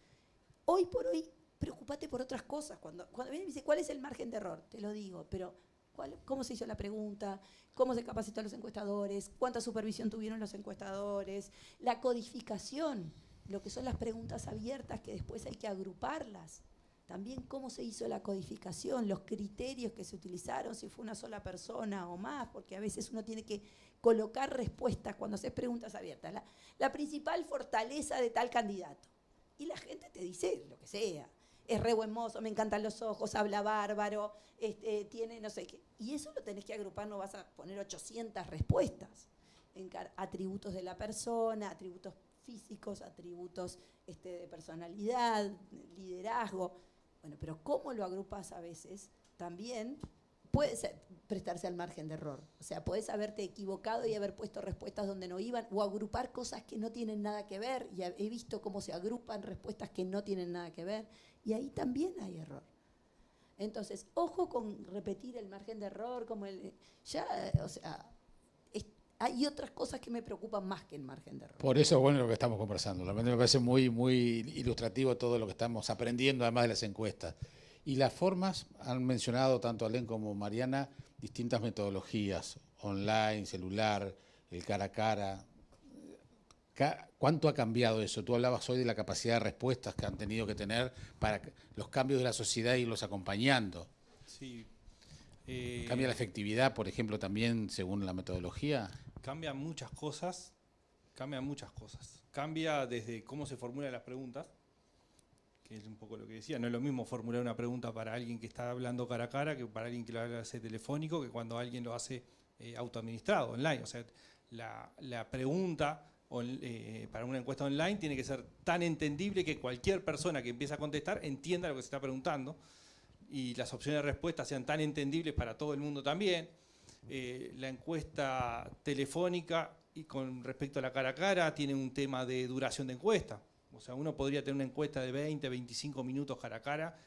Hoy por hoy, preocupate por otras cosas. Cuando viene y me dice, ¿cuál es el margen de error? Te lo digo, pero ¿cómo se hizo la pregunta? ¿Cómo se capacitó a los encuestadores? ¿Cuánta supervisión tuvieron los encuestadores? La codificación, lo que son las preguntas abiertas que después hay que agruparlas. También cómo se hizo la codificación, los criterios que se utilizaron, si fue una sola persona o más, porque a veces uno tiene que colocar respuestas cuando haces preguntas abiertas. La principal fortaleza de tal candidato. Y la gente te dice lo que sea. Es re buen mozo, me encantan los ojos, habla bárbaro, tiene no sé qué. Y eso lo tenés que agrupar, no vas a poner 800 respuestas. Atributos de la persona, atributos físicos, atributos de personalidad, liderazgo. Bueno, pero cómo lo agrupas a veces también puede prestarse al margen de error. O sea, podés haberte equivocado y haber puesto respuestas donde no iban, o agrupar cosas que no tienen nada que ver, y he visto cómo se agrupan respuestas que no tienen nada que ver, y ahí también hay error. Entonces, ojo con repetir el margen de error, hay otras cosas que me preocupan más que el margen de error. Por eso es bueno lo que estamos conversando. Realmente me parece muy, muy ilustrativo todo lo que estamos aprendiendo, además de las encuestas. Y las formas, han mencionado tanto Alén como Mariana, distintas metodologías, online, celular, el cara a cara. ¿Cuánto ha cambiado eso? Tú hablabas hoy de la capacidad de respuestas que han tenido que tener para los cambios de la sociedad y irlos acompañando. Sí. ¿Cambia la efectividad, por ejemplo, también según la metodología? Cambian muchas cosas. Cambia desde cómo se formulan las preguntas, que es un poco lo que decía. No es lo mismo formular una pregunta para alguien que está hablando cara a cara que para alguien que lo hace telefónico, que cuando alguien lo hace autoadministrado, online. O sea, la pregunta para una encuesta online tiene que ser tan entendible que cualquier persona que empiece a contestar entienda lo que se está preguntando, y las opciones de respuesta sean tan entendibles para todo el mundo también. La encuesta telefónica, y con respecto a la cara a cara, tiene un tema de duración de encuesta. O sea, uno podría tener una encuesta de 20, 25 minutos cara a cara,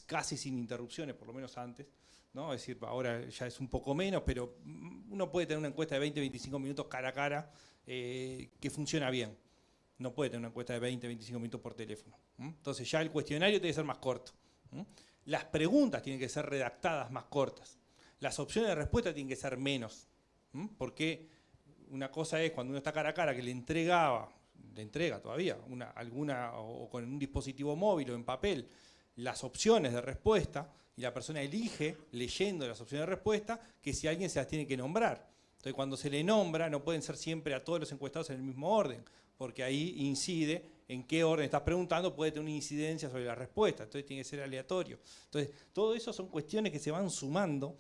casi sin interrupciones, por lo menos antes, ¿no? Es decir, ahora ya es un poco menos, pero uno puede tener una encuesta de 20, 25 minutos cara a cara que funciona bien. No puede tener una encuesta de 20, 25 minutos por teléfono. Entonces ya el cuestionario tiene que ser más corto. Las preguntas tienen que ser redactadas más cortas. Las opciones de respuesta tienen que ser menos. Porque una cosa es cuando uno está cara a cara que le entrega todavía alguna o con un dispositivo móvil o en papel las opciones de respuesta y la persona elige leyendo las opciones de respuesta que si alguien se las tiene que nombrar. Entonces cuando se le nombra no pueden ser siempre a todos los encuestados en el mismo orden, porque ahí incide en qué orden estás preguntando, puede tener una incidencia sobre la respuesta, entonces tiene que ser aleatorio. Entonces todo eso son cuestiones que se van sumando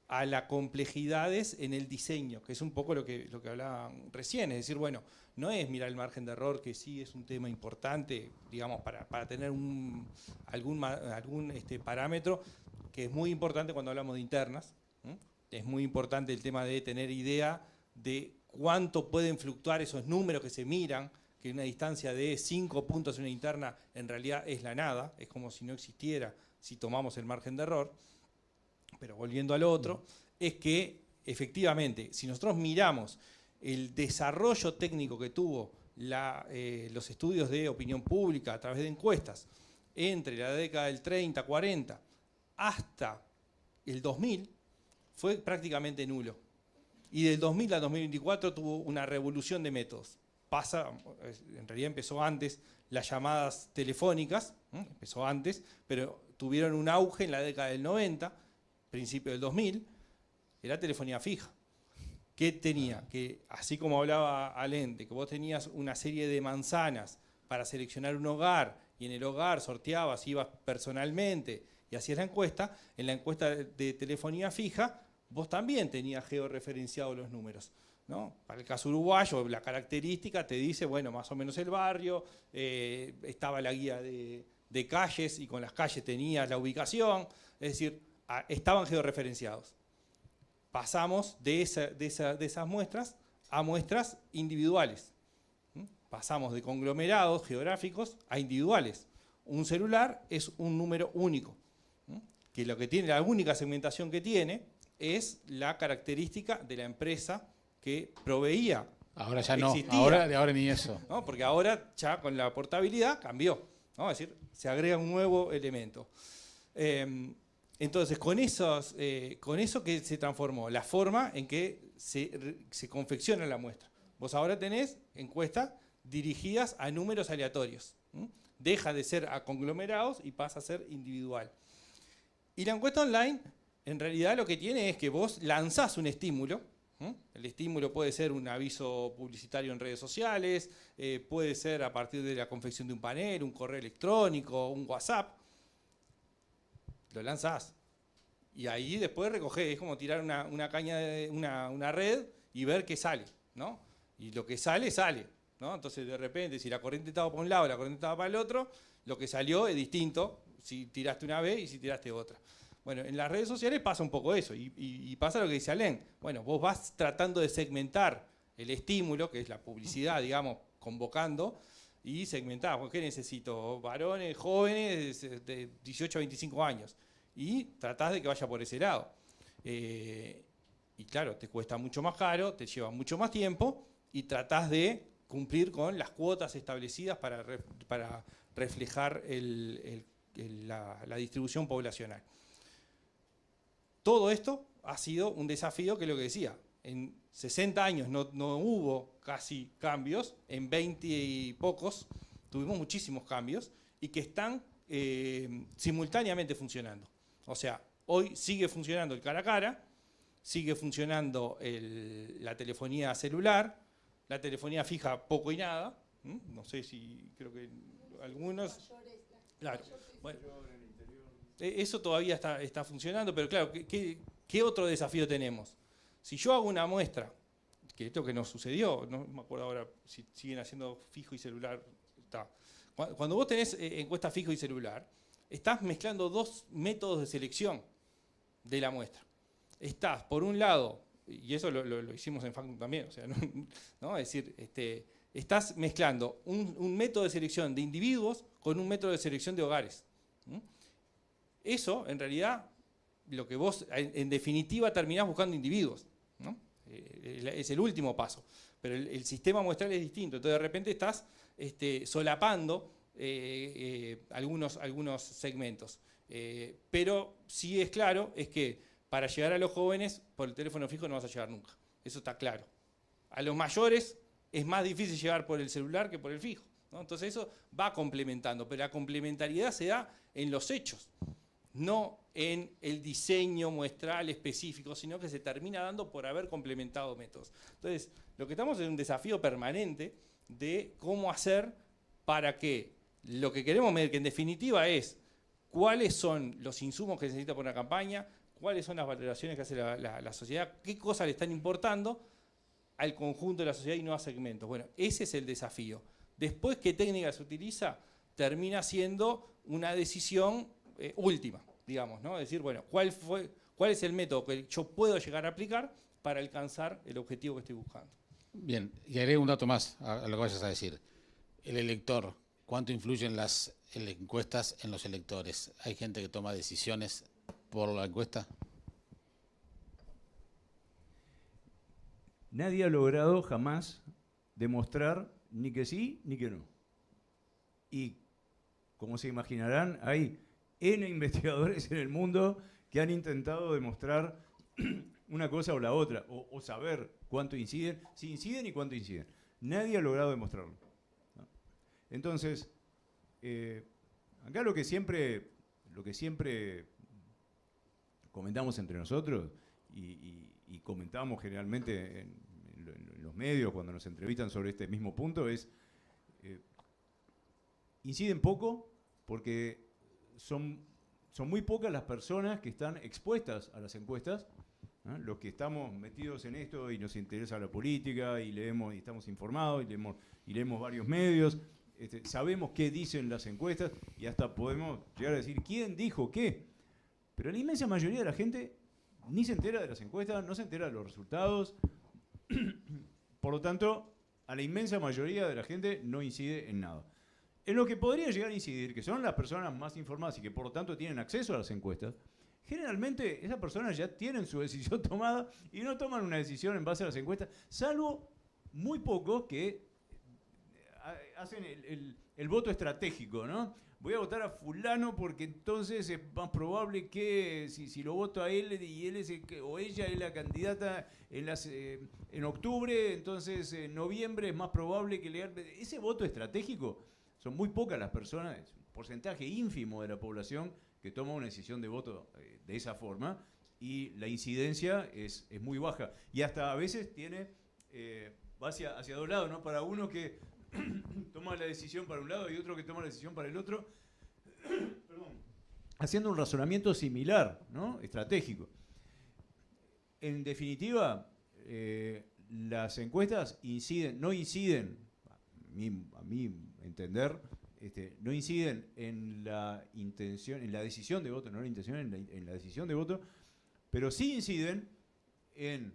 a las complejidades en el diseño, que es un poco lo que hablaban recién, es decir, bueno, no es mirar el margen de error, que sí es un tema importante, digamos, para tener algún parámetro, que es muy importante cuando hablamos de internas. Es muy importante el tema de tener idea de cuánto pueden fluctuar esos números que se miran, que una distancia de 5 puntos en una interna en realidad es la nada, es como si no existiera si tomamos el margen de error. Pero volviendo al otro, es que efectivamente, si nosotros miramos el desarrollo técnico que tuvo los estudios de opinión pública a través de encuestas entre la década del 30, 40 hasta el 2000, fue prácticamente nulo. Y del 2000 al 2024 tuvo una revolución de métodos. En realidad empezó antes las llamadas telefónicas, empezó antes, pero tuvieron un auge en la década del 90, principio del 2000, era telefonía fija. ¿Qué tenía? Que así como hablaba Alente, que vos tenías una serie de manzanas para seleccionar un hogar, y en el hogar sorteabas, ibas personalmente y hacías la encuesta, en la encuesta de telefonía fija, vos también tenías georreferenciados los números, ¿no? Para el caso uruguayo, la característica te dice, bueno, más o menos el barrio, estaba la guía de calles, y con las calles tenías la ubicación, es decir, estaban georreferenciados. Pasamos de esas muestras a muestras individuales. Pasamos de conglomerados geográficos a individuales. Un celular es un número único, que lo que tiene, la única segmentación que tiene es la característica de la empresa que proveía. Ahora ya no, existía, ahora ni eso. ¿no? Porque ahora ya con la portabilidad cambió, ¿no? Es decir, se agrega un nuevo elemento. Entonces, con eso que se transformó, la forma en que se confecciona la muestra. Vos ahora tenés encuestas dirigidas a números aleatorios. Deja de ser a conglomerados y pasa a ser individual. Y la encuesta online, en realidad lo que tiene es que vos lanzás un estímulo. El estímulo puede ser un aviso publicitario en redes sociales, puede ser a partir de la confección de un panel, un correo electrónico, un WhatsApp. Lo lanzás. Y ahí después recogés, es como tirar una caña, una red y ver qué sale, ¿no? Y lo que sale, sale, ¿no? Entonces de repente, si la corriente estaba para un lado y la corriente estaba para el otro, lo que salió es distinto si tiraste una vez y si tiraste otra. Bueno, en las redes sociales pasa un poco eso, y pasa lo que dice Alén. Bueno, vos vas tratando de segmentar el estímulo, que es la publicidad, digamos, convocando, y segmentás. ¿Qué necesito? Varones, jóvenes, de 18 a 25 años. Y tratás de que vaya por ese lado. Y claro, te cuesta mucho más caro, te lleva mucho más tiempo, y tratás de cumplir con las cuotas establecidas para reflejar la distribución poblacional. Todo esto ha sido un desafío, que es lo que decía. En 60 años no hubo casi cambios, en 20 y pocos tuvimos muchísimos cambios, y que están simultáneamente funcionando. O sea, hoy sigue funcionando el cara a cara, sigue funcionando la telefonía celular, la telefonía fija poco y nada. No sé si, creo que algunos... Claro, bueno, eso todavía está funcionando, pero claro, ¿qué otro desafío tenemos? Si yo hago una muestra, que esto que nos sucedió, no me acuerdo ahora si siguen haciendo fijo y celular, está. Cuando vos tenés encuesta fijo y celular, estás mezclando dos métodos de selección de la muestra. Estás, por un lado, y eso lo hicimos en Factum también, o sea, ¿no? Es decir, estás mezclando un método de selección de individuos con un método de selección de hogares. Eso, en realidad, lo que vos, en definitiva, terminás buscando individuos, ¿no? Es el último paso. Pero el sistema muestral es distinto. Entonces, de repente estás solapando algunos segmentos. Pero sí es claro, es que para llegar a los jóvenes, por el teléfono fijo no vas a llegar nunca. Eso está claro. A los mayores es más difícil llegar por el celular que por el fijo, ¿no? Entonces eso va complementando, pero la complementariedad se da en los hechos, no en el diseño muestral específico, sino que se termina dando por haber complementado métodos. Entonces, lo que estamos es un desafío permanente de cómo hacer para que lo que queremos medir, que en definitiva es cuáles son los insumos que se necesita por una campaña, cuáles son las valoraciones que hace la sociedad, qué cosas le están importando al conjunto de la sociedad y no a segmentos. Bueno, ese es el desafío. Después, qué técnica se utiliza, termina siendo una decisión última, digamos, ¿no? Es decir, bueno, ¿cuál es el método que yo puedo llegar a aplicar para alcanzar el objetivo que estoy buscando? Bien, y haré un dato más a lo que vayas a decir. El elector, ¿cuánto influyen las encuestas en los electores? ¿Hay gente que toma decisiones por la encuesta? Nadie ha logrado jamás demostrar ni que sí ni que no. Y, como se imaginarán, hay N investigadores en el mundo que han intentado demostrar una cosa o la otra, o saber cuánto inciden, si inciden y cuánto inciden. Nadie ha logrado demostrarlo, ¿no? Entonces, acá lo que siempre comentamos entre nosotros y comentamos generalmente en los medios cuando nos entrevistan sobre este mismo punto es, inciden poco porque son muy pocas las personas que están expuestas a las encuestas, ¿no? Los que estamos metidos en esto y nos interesa la política y leemos y estamos informados y leemos varios medios, sabemos qué dicen las encuestas y hasta podemos llegar a decir quién dijo qué. Pero la inmensa mayoría de la gente ni se entera de las encuestas, no se entera de los resultados. Por lo tanto, a la inmensa mayoría de la gente no incide en nada. En lo que podría llegar a incidir, que son las personas más informadas y que por lo tanto tienen acceso a las encuestas, generalmente esas personas ya tienen su decisión tomada y no toman una decisión en base a las encuestas, salvo muy pocos que hacen el voto estratégico, ¿no? Voy a votar a fulano porque entonces es más probable que si lo voto a él y él o ella es la candidata en octubre, entonces en noviembre es más probable que ese voto estratégico. Son muy pocas las personas, es un porcentaje ínfimo de la población que toma una decisión de voto de esa forma y la incidencia es muy baja. Y hasta a veces va hacia dos lados, ¿no? Para uno que toma la decisión para un lado y otro que toma la decisión para el otro, perdón, haciendo un razonamiento similar, ¿no? Estratégico. En definitiva, las encuestas no inciden, a mí entender, no inciden en la intención, en la decisión de voto, no en la intención, en la decisión de voto, pero sí inciden en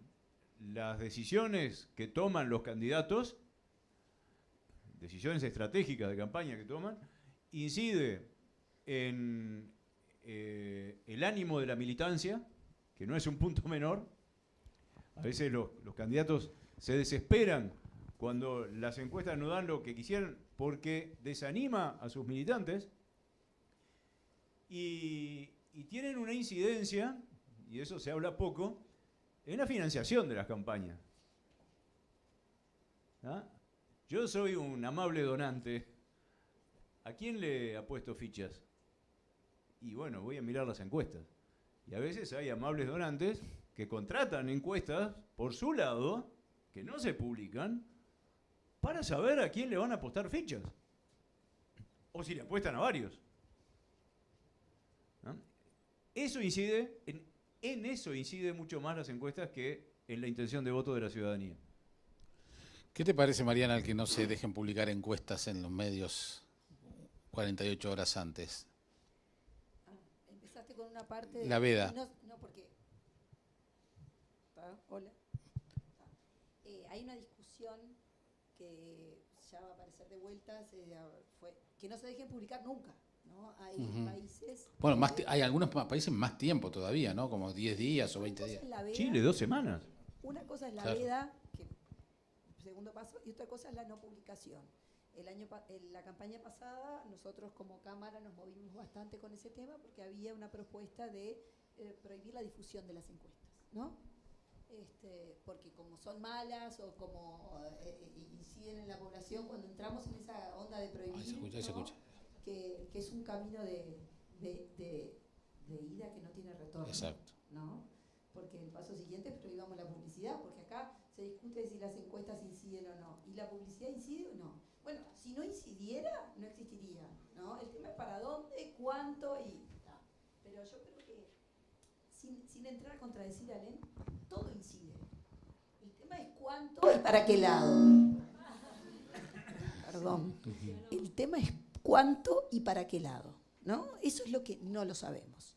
las decisiones que toman los candidatos, decisiones estratégicas de campaña que toman, incide en el ánimo de la militancia, que no es un punto menor. A veces los candidatos se desesperan cuando las encuestas no dan lo que quisieran porque desanima a sus militantes y tienen una incidencia, y de eso se habla poco, en la financiación de las campañas. ¿Ah? Yo soy un amable donante. ¿A quién le ha puesto fichas? Y bueno, voy a mirar las encuestas. Y a veces hay amables donantes que contratan encuestas por su lado, que no se publican, para saber a quién le van a apostar fichas. O si le apuestan a varios. ¿No? Eso incide, en eso incide mucho más las encuestas que en la intención de voto de la ciudadanía. ¿Qué te parece, Mariana, el que no se dejen publicar encuestas en los medios 48 horas antes? Empezaste con una parte de... La veda. No, porque... Hola. Hay una discusión que hacer de vueltas, fue que no se dejen publicar nunca, ¿no? Hay países... Bueno, hay algunos países más tiempo todavía, ¿no? Como 10 días o 20 días. Chile, 2 semanas. Una cosa es la Claro. veda, que segundo paso, y otra cosa es la no publicación. En la campaña pasada, nosotros como Cámara nos movimos bastante con ese tema porque había una propuesta de prohibir la difusión de las encuestas, ¿no? Porque como son malas o como inciden en la población, cuando entramos en esa onda de prohibir, Ahí se escucha. Que es un camino de ida que no tiene retorno. Exacto. ¿No? Porque el paso siguiente es prohibamos la publicidad, porque acá se discute si las encuestas inciden o no. ¿Y la publicidad incide o no? Bueno, si no incidiera, no existiría, ¿no? El tema es para dónde, cuánto y... No. Pero yo creo que, sin entrar a contradecir a Len, todo incide. El tema es cuánto y para qué lado. Perdón. El tema es cuánto y para qué lado, ¿no? Eso es lo que no lo sabemos.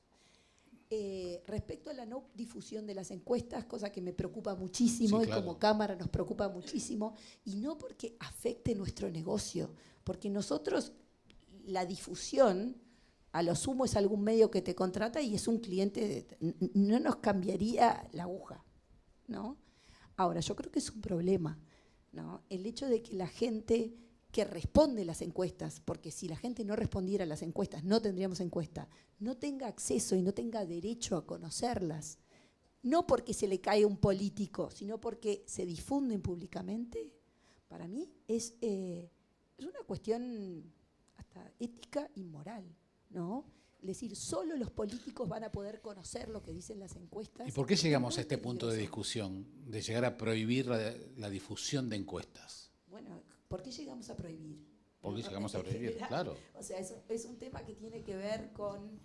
Respecto a la no difusión de las encuestas, cosa que me preocupa muchísimo, Sí, claro. y como Cámara nos preocupa muchísimo, y no porque afecte nuestro negocio, porque nosotros la difusión, a lo sumo es algún medio que te contrata y es un cliente, no nos cambiaría la aguja, ¿no? Ahora, yo creo que es un problema, ¿no? El hecho de que la gente que responde las encuestas, porque si la gente no respondiera a las encuestas, no tendríamos encuesta, no tenga acceso y no tenga derecho a conocerlas, no porque se le cae un político, sino porque se difunden públicamente, para mí es una cuestión hasta ética y moral, ¿no? Es decir, solo los políticos van a poder conocer lo que dicen las encuestas. ¿Y por qué llegamos a Es este muy punto de peligroso. discusión, de llegar a prohibir la difusión de encuestas? Bueno, ¿por qué llegamos a prohibir? ¿Por qué ¿No? llegamos a En prohibir? general, Claro. O sea, es un tema que tiene que ver con,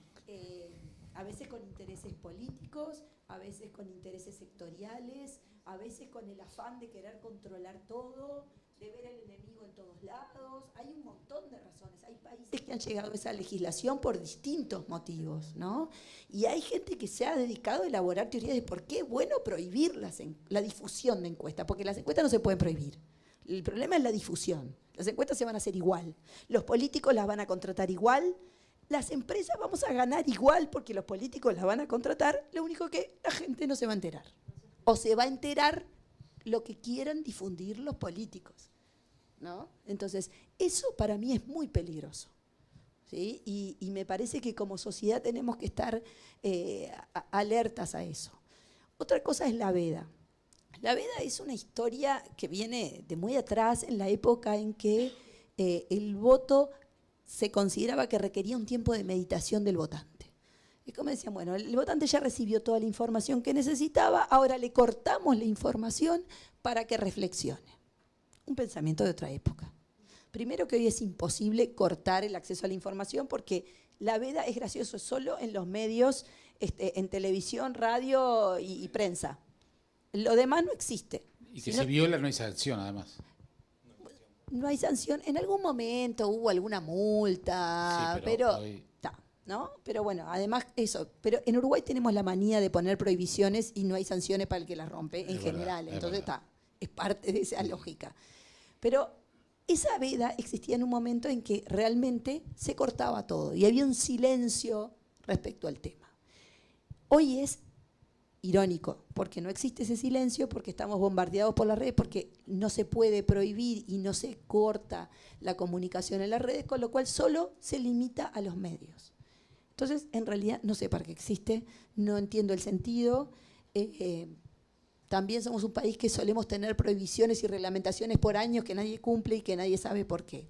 a veces con intereses políticos, a veces con intereses sectoriales, a veces con el afán de querer controlar todo, de ver al enemigo en todos lados. Hay un montón de razones. Hay países que han llegado a esa legislación por distintos motivos, ¿no? Y hay gente que se ha dedicado a elaborar teorías de por qué es bueno prohibir la difusión de encuestas, porque las encuestas no se pueden prohibir. El problema es la difusión. Las encuestas se van a hacer igual. Los políticos las van a contratar igual. Las empresas vamos a ganar igual porque los políticos las van a contratar. Lo único que la gente no se va a enterar. O se va a enterar lo que quieran difundir los políticos, ¿no? Entonces, eso para mí es muy peligroso, ¿sí? Y me parece que como sociedad tenemos que estar alertas a eso. Otra cosa es la veda. La veda es una historia que viene de muy atrás, en la época en que el voto se consideraba que requería un tiempo de meditación del votante. Es como decían, bueno, el votante ya recibió toda la información que necesitaba, ahora le cortamos la información para que reflexione. Un pensamiento de otra época. Primero que hoy es imposible cortar el acceso a la información porque la veda es gracioso solo en los medios, en televisión, radio y prensa. Lo demás no existe. Y que Si no, si viola no hay sanción, además. no hay sanción. En algún momento hubo alguna multa, Sí, pero hoy- ¿no? Pero bueno, además eso. Pero en Uruguay tenemos la manía de poner prohibiciones y no hay sanciones para el que las rompe en Es verdad, general. es Entonces verdad. es parte de esa lógica. Pero esa veda existía en un momento en que realmente se cortaba todo y había un silencio respecto al tema. Hoy es irónico, porque no existe ese silencio, porque estamos bombardeados por las redes, porque no se puede prohibir y no se corta la comunicación en las redes, con lo cual solo se limita a los medios. Entonces, en realidad, no sé para qué existe, no entiendo el sentido. También somos un país que solemos tener prohibiciones y reglamentaciones por años que nadie cumple y que nadie sabe por qué.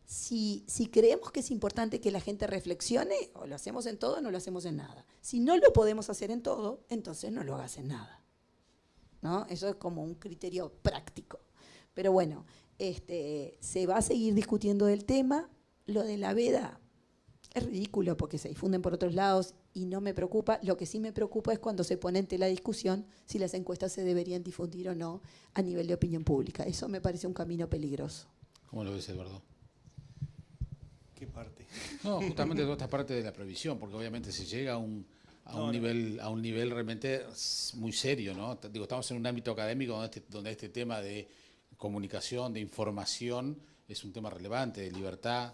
Si creemos que es importante que la gente reflexione, o lo hacemos en todo o no lo hacemos en nada. Si no lo podemos hacer en todo, entonces no lo hagas en nada, ¿no? Eso es como un criterio práctico. Pero bueno, se va a seguir discutiendo del tema. Lo de la veda es ridículo porque se difunden por otros lados y no me preocupa. Lo que sí me preocupa es cuando se pone ante la discusión si las encuestas se deberían difundir o no a nivel de opinión pública. Eso me parece un camino peligroso. ¿Cómo lo ves, Eduardo? ¿Qué parte? No, justamente toda esta parte de la prohibición, porque obviamente se llega a un nivel realmente muy serio, ¿no? Digo, estamos en un ámbito académico donde este tema de comunicación, de información, es un tema relevante de libertad.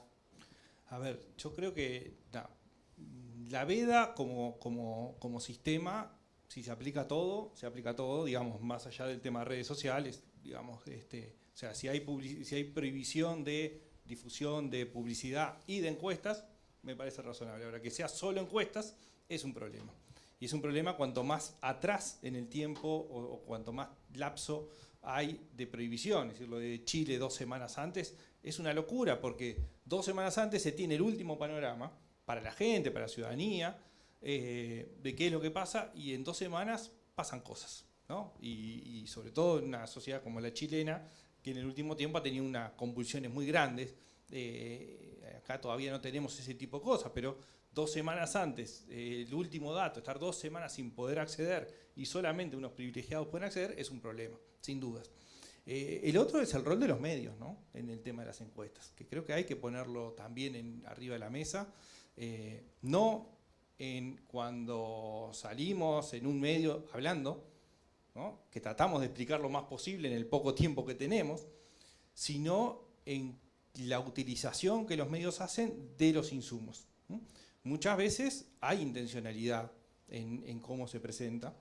A ver, yo creo que la veda como sistema, si se aplica a todo, digamos, más allá del tema de redes sociales, digamos, o sea, si hay prohibición de difusión de publicidad y de encuestas, me parece razonable. Ahora, que sea solo encuestas es un problema. Y es un problema cuanto más atrás en el tiempo o cuanto más lapso hay de prohibición. Es decir, lo de Chile 2 semanas antes es una locura, porque 2 semanas antes se tiene el último panorama para la gente, para la ciudadanía, de qué es lo que pasa, y en 2 semanas pasan cosas, ¿no? Y sobre todo en una sociedad como la chilena, que en el último tiempo ha tenido unas convulsiones muy grandes. Acá todavía no tenemos ese tipo de cosas, pero 2 semanas antes, el último dato, estar 2 semanas sin poder acceder y solamente unos privilegiados pueden acceder, es un problema, sin dudas. El otro es el rol de los medios, ¿no? En el tema de las encuestas, que creo que hay que ponerlo también arriba de la mesa. No cuando salimos en un medio hablando, ¿no? Que tratamos de explicar lo más posible en el poco tiempo que tenemos, sino en la utilización que los medios hacen de los insumos. Muchas veces hay intencionalidad en cómo se presenta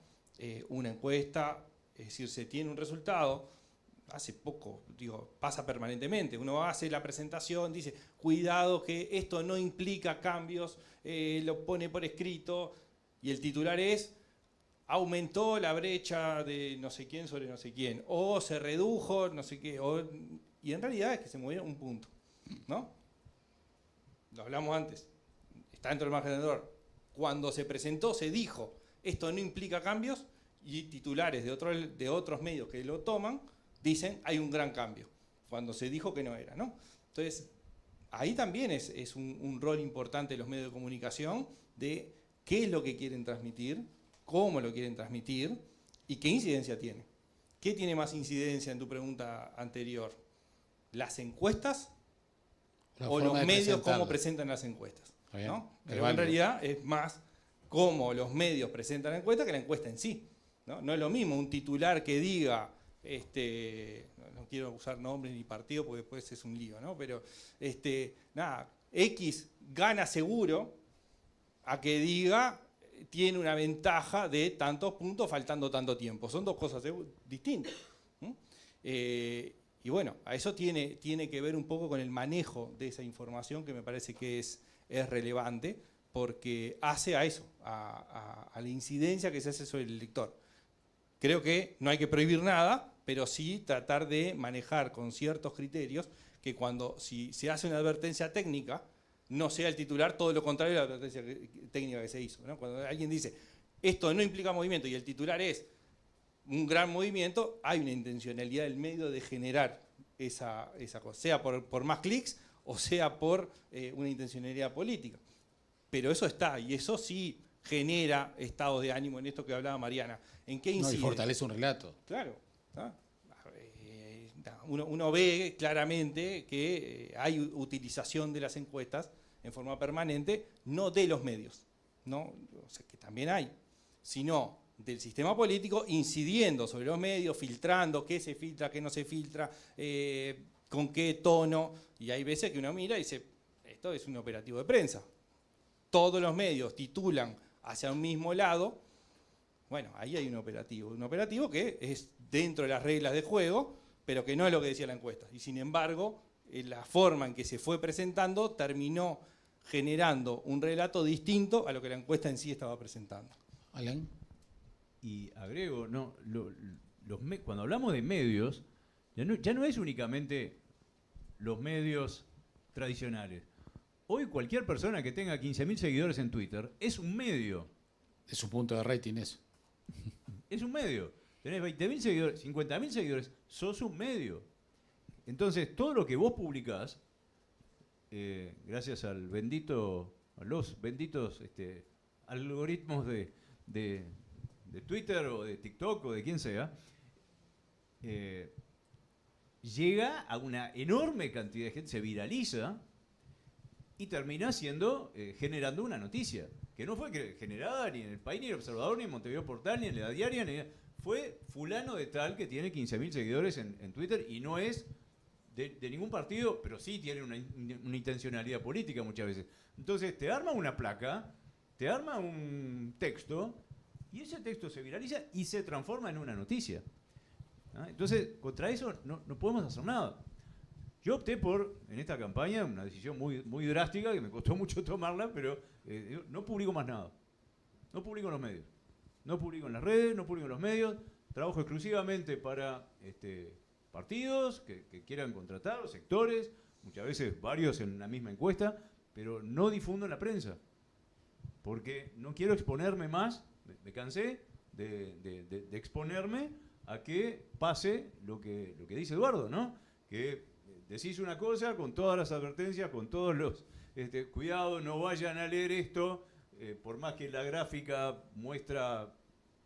una encuesta, es decir, se tiene un resultado. Hace poco, pasa permanentemente. Uno hace la presentación, dice, cuidado que esto no implica cambios, lo pone por escrito, y el titular es, aumentó la brecha de no sé quién sobre no sé quién, o se redujo no sé qué, y en realidad es que se movió un punto, ¿no? Lo hablamos antes, está dentro del margen de error. Cuando se presentó se dijo, esto no implica cambios, y titulares de otros medios que lo toman, dicen, hay un gran cambio, cuando se dijo que no era, ¿no? Entonces, ahí también es un rol importante de los medios de comunicación de qué es lo que quieren transmitir, cómo lo quieren transmitir y qué incidencia tiene. ¿Qué tiene más incidencia en tu pregunta anterior? ¿Las encuestas o los medios cómo presentan las encuestas? ¿No? Pero en realidad es más cómo los medios presentan la encuesta que la encuesta en sí, ¿no? No es lo mismo un titular que diga, no quiero usar nombres ni partido porque después es un lío, ¿no? Pero X gana seguro, a que diga tiene una ventaja de tantos puntos faltando tanto tiempo. Son 2 cosas distintas. Y bueno, a eso tiene que ver un poco con el manejo de esa información, que me parece que es relevante, porque hace a eso, a la incidencia que se hace sobre el lector. Creo que no hay que prohibir nada, pero sí tratar de manejar con ciertos criterios que si se hace una advertencia técnica, no sea el titular todo lo contrario de la advertencia técnica que se hizo, ¿no? Cuando alguien dice, esto no implica movimiento, y el titular es un gran movimiento, hay una intencionalidad del medio de generar esa cosa, sea por más clics o sea por una intencionalidad política. Pero eso está, y eso sí genera estados de ánimo en esto que hablaba Mariana. ¿En qué incide? No, y fortalece un relato. Claro. Uno ve claramente que hay utilización de las encuestas en forma permanente, no de los medios, ¿no? O sea, que también hay, sino del sistema político incidiendo sobre los medios, filtrando qué se filtra, qué no se filtra, con qué tono, y hay veces que uno mira y dice, esto es un operativo de prensa. Todos los medios titulan hacia un mismo lado, bueno, ahí hay un operativo que es dentro de las reglas de juego, pero que no es lo que decía la encuesta. Y sin embargo, la forma en que se fue presentando terminó generando un relato distinto a lo que la encuesta en sí estaba presentando. ¿Alain? Y agrego, cuando hablamos de medios, ya no es únicamente los medios tradicionales. Hoy cualquier persona que tenga 15.000 seguidores en Twitter es un medio. Es un punto de rating eso. Es un medio. Tenés 20.000 seguidores, 50.000 seguidores, sos un medio. Entonces, todo lo que vos publicás, gracias a los benditos algoritmos de Twitter o de TikTok o de quien sea, llega a una enorme cantidad de gente, se viraliza y termina generando una noticia, que no fue generada ni en El País, ni en El Observador, ni en Montevideo Portal, ni en La Diaria, fue fulano de tal que tiene 15.000 seguidores en Twitter y no es de ningún partido, pero sí tienen una intencionalidad política muchas veces. Entonces te arma una placa, te arma un texto, y ese texto se viraliza y se transforma en una noticia. ¿Ah? Entonces, contra eso no podemos hacer nada. Yo opté por, en esta campaña, una decisión muy drástica, que me costó mucho tomarla, pero no publico más nada. No publico en los medios. No publico en las redes, no publico en los medios. Trabajo exclusivamente para partidos que quieran contratar, o sectores, muchas veces varios en la misma encuesta, pero no difundo en la prensa. Porque no quiero exponerme más, me cansé de exponerme a que pase lo que dice Eduardo, ¿no? Que decís una cosa con todas las advertencias, con todos los cuidado, no vayan a leer esto, por más que la gráfica muestra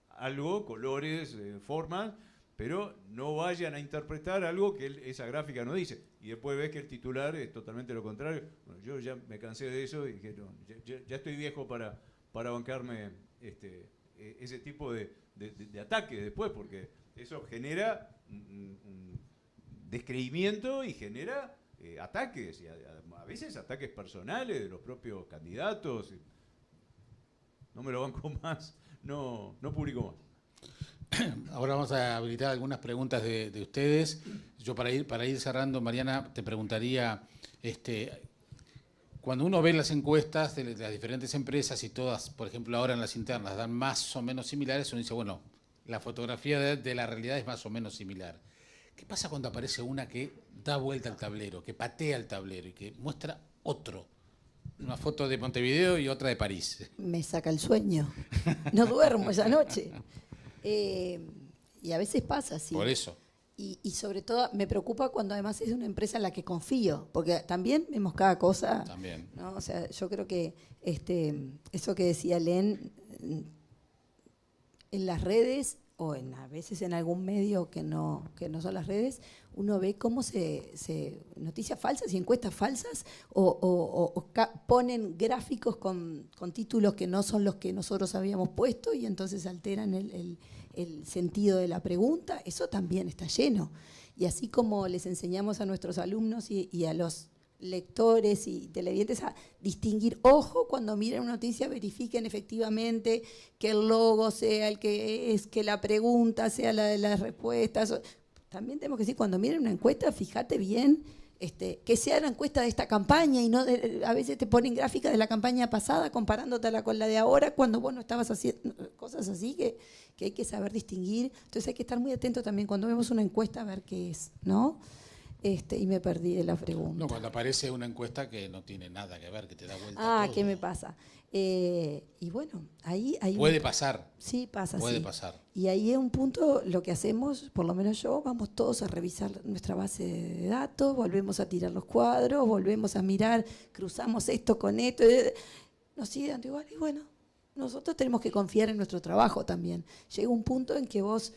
algo, colores, formas, pero no vayan a interpretar algo que esa gráfica no dice. Y después ves que el titular es totalmente lo contrario. Bueno, yo ya me cansé de eso y dije, no, ya estoy viejo para bancarme ese tipo de ataque después, porque eso genera un descreimiento y genera ataques, y a veces ataques personales de los propios candidatos. No me lo banco más, no publico más. Ahora vamos a habilitar algunas preguntas de ustedes. Yo para ir cerrando, Mariana, te preguntaría, cuando uno ve las encuestas de las diferentes empresas y todas, por ejemplo, ahora en las internas, dan más o menos similares, uno dice, bueno, la fotografía de la realidad es más o menos similar. ¿Qué pasa cuando aparece una que da vuelta al tablero, que patea el tablero y que muestra otro? Una foto de Montevideo y otra de París. Me saca el sueño. No duermo esa noche. Y a veces pasa así. Por eso. Y sobre todo me preocupa cuando además es una empresa en la que confío, porque también vemos cada cosa. También. ¿No? O sea, yo creo que eso que decía Len, en las redes o a veces en algún medio que no son las redes, uno ve cómo se noticias falsas y encuestas falsas o ponen gráficos con títulos que no son los que nosotros habíamos puesto y entonces alteran el sentido de la pregunta. Eso también está lleno. Y así como les enseñamos a nuestros alumnos y a los lectores y televidentes a distinguir, ojo, cuando miren una noticia verifiquen efectivamente que el logo sea el que es, que la pregunta sea la de las respuestas. También tenemos que decir, cuando miren una encuesta, fíjate bien que sea la encuesta de esta campaña y no a veces te ponen gráficas de la campaña pasada comparándotela con la de ahora cuando vos no estabas haciendo cosas así que hay que saber distinguir. Entonces hay que estar muy atento también cuando vemos una encuesta a ver qué es, ¿no? Y me perdí de la pregunta. No, cuando aparece una encuesta que no tiene nada que ver, que te da vuelta todo. ¿Qué me pasa? Y bueno, ahí puede pasar. Sí, pasa. Puede pasar. Y ahí es un punto, lo que hacemos, por lo menos yo, vamos todos a revisar nuestra base de datos, volvemos a tirar los cuadros, volvemos a mirar, cruzamos esto con esto, nos sigue dando igual. Y bueno, nosotros tenemos que confiar en nuestro trabajo también. Llega un punto en que vos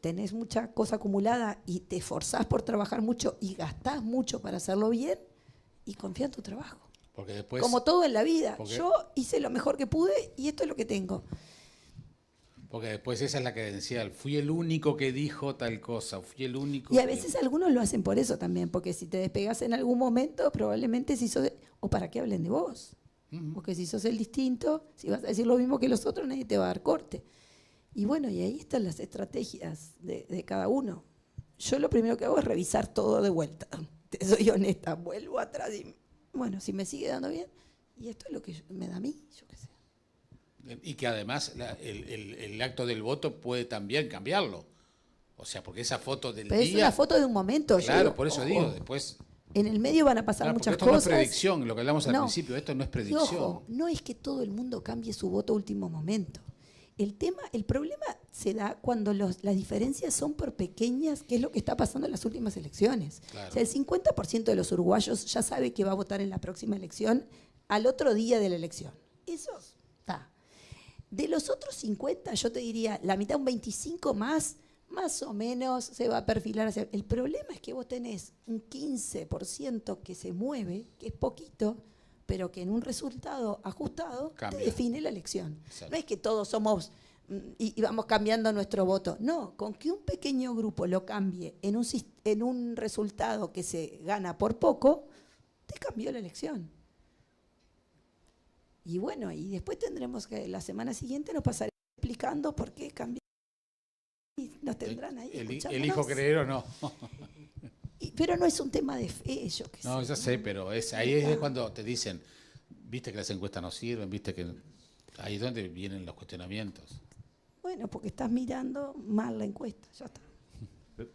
tenés mucha cosa acumulada y te esforzás por trabajar mucho y gastás mucho para hacerlo bien y confía en tu trabajo. Porque después, como todo en la vida, yo hice lo mejor que pude y esto es lo que tengo. Porque después esa es la credencial. Fui el único que dijo tal cosa, fui el único. Y a veces algunos lo hacen por eso también, porque si te despegas en algún momento, probablemente si sos... o para que hablen de vos. Porque si sos el distinto, si vas a decir lo mismo que los otros, nadie te va a dar corte. Y bueno, y ahí están las estrategias de cada uno. Yo lo primero que hago es revisar todo de vuelta. Te soy honesta, vuelvo atrás y, bueno, si me sigue dando bien, y esto es lo que me da a mí, yo qué sé. Y que además el acto del voto puede también cambiarlo. O sea, porque esa foto del Pero día... es una foto de un momento. Claro, por eso digo, después... En el medio van a pasar muchas esto cosas. Esto no es predicción, lo que hablamos al principio, esto no es predicción. Y ojo, no es que todo el mundo cambie su voto a último momento. El problema se da cuando las diferencias son por pequeñas, que es lo que está pasando en las últimas elecciones. Claro. O sea, el 50% de los uruguayos ya sabe que va a votar en la próxima elección al otro día de la elección. Eso está. De los otros 50, yo te diría, la mitad, un 25 más o menos se va a perfilar hacia... El problema es que vos tenés un 15% que se mueve, que es poquito, pero que en un resultado ajustado cambia. Te define la elección. Exacto. No es que todos somos y vamos cambiando nuestro voto. No, con que un pequeño grupo lo cambie en un resultado que se gana por poco, te cambió la elección. Y bueno, y después tendremos que la semana siguiente nos pasaremos explicando por qué cambió. Y nos tendrán ahí escuchándonos. ¿Elijo creer o no? Pero no es un tema de fe, yo qué sé. No, ya sé, pero ahí es cuando te dicen, viste que las encuestas no sirven, viste que... Ahí es donde vienen los cuestionamientos. Bueno, porque estás mirando mal la encuesta, ya está.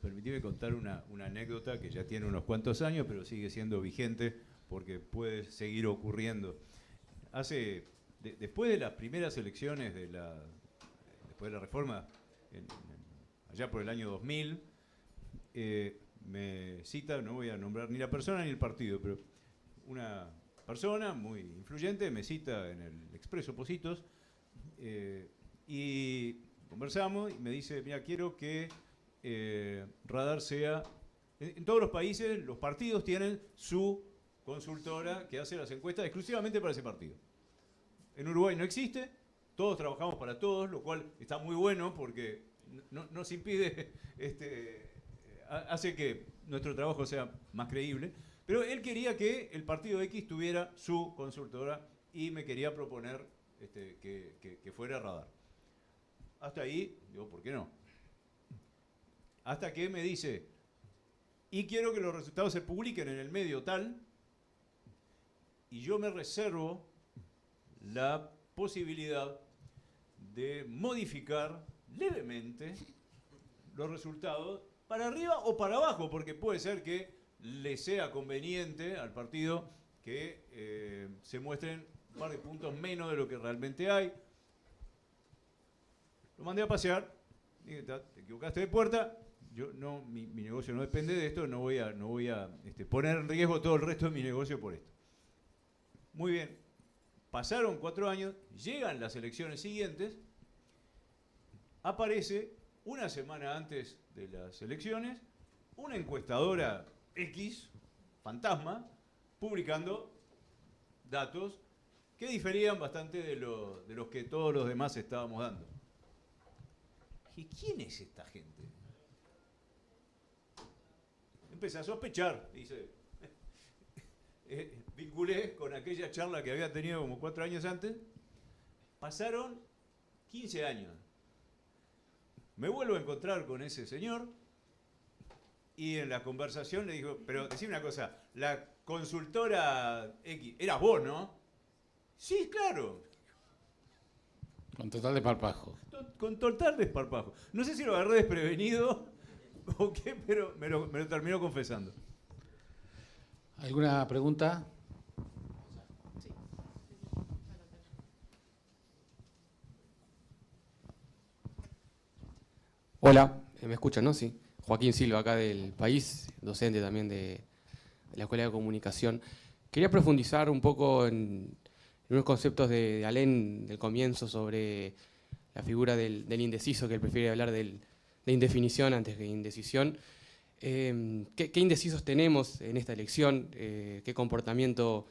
Permitime contar una anécdota que ya tiene unos cuantos años, pero sigue siendo vigente porque puede seguir ocurriendo. Después de las primeras elecciones, después de la reforma, allá por el año 2000, me cita, no voy a nombrar ni la persona ni el partido, pero una persona muy influyente me cita en el Expreso Positos y conversamos y me dice, mira, quiero que Radar sea... En todos los países los partidos tienen su consultora que hace las encuestas exclusivamente para ese partido. En Uruguay no existe, todos trabajamos para todos, lo cual está muy bueno porque nos impide, hace que nuestro trabajo sea más creíble. Pero él quería que el partido X tuviera su consultora y me quería proponer que fuera Radar. Hasta ahí, digo, ¿por qué no? Hasta que me dice, y quiero que los resultados se publiquen en el medio tal, y yo me reservo la posibilidad de modificar levemente los resultados para arriba o para abajo, porque puede ser que le sea conveniente al partido que se muestren un par de puntos menos de lo que realmente hay. Lo mandé a pasear, dije, te equivocaste de puerta, mi negocio no depende de esto, no voy a poner en riesgo todo el resto de mi negocio por esto. Muy bien, pasaron 4 años, llegan las elecciones siguientes, aparece una semana antes de las elecciones una encuestadora X, fantasma, publicando datos que diferían bastante de los que todos los demás estábamos dando. ¿Y quién es esta gente? Empecé a sospechar, dice. Vinculé con aquella charla que había tenido como 4 años antes. Pasaron 15 años. Me vuelvo a encontrar con ese señor y en la conversación le digo, pero decime una cosa, la consultora X, eras vos, ¿no? Sí, claro. Con total desparpajo. Con total desparpajo. No sé si lo agarré desprevenido o qué, pero me lo terminó confesando. ¿Alguna pregunta? Hola, ¿me escuchan, no? Sí. Joaquín Silva, acá del País, docente también de la Escuela de Comunicación. Quería profundizar un poco en unos conceptos de Alén del comienzo sobre la figura del indeciso, que él prefiere hablar de indefinición antes que indecisión. ¿Qué indecisos tenemos en esta elección? ¿Qué comportamiento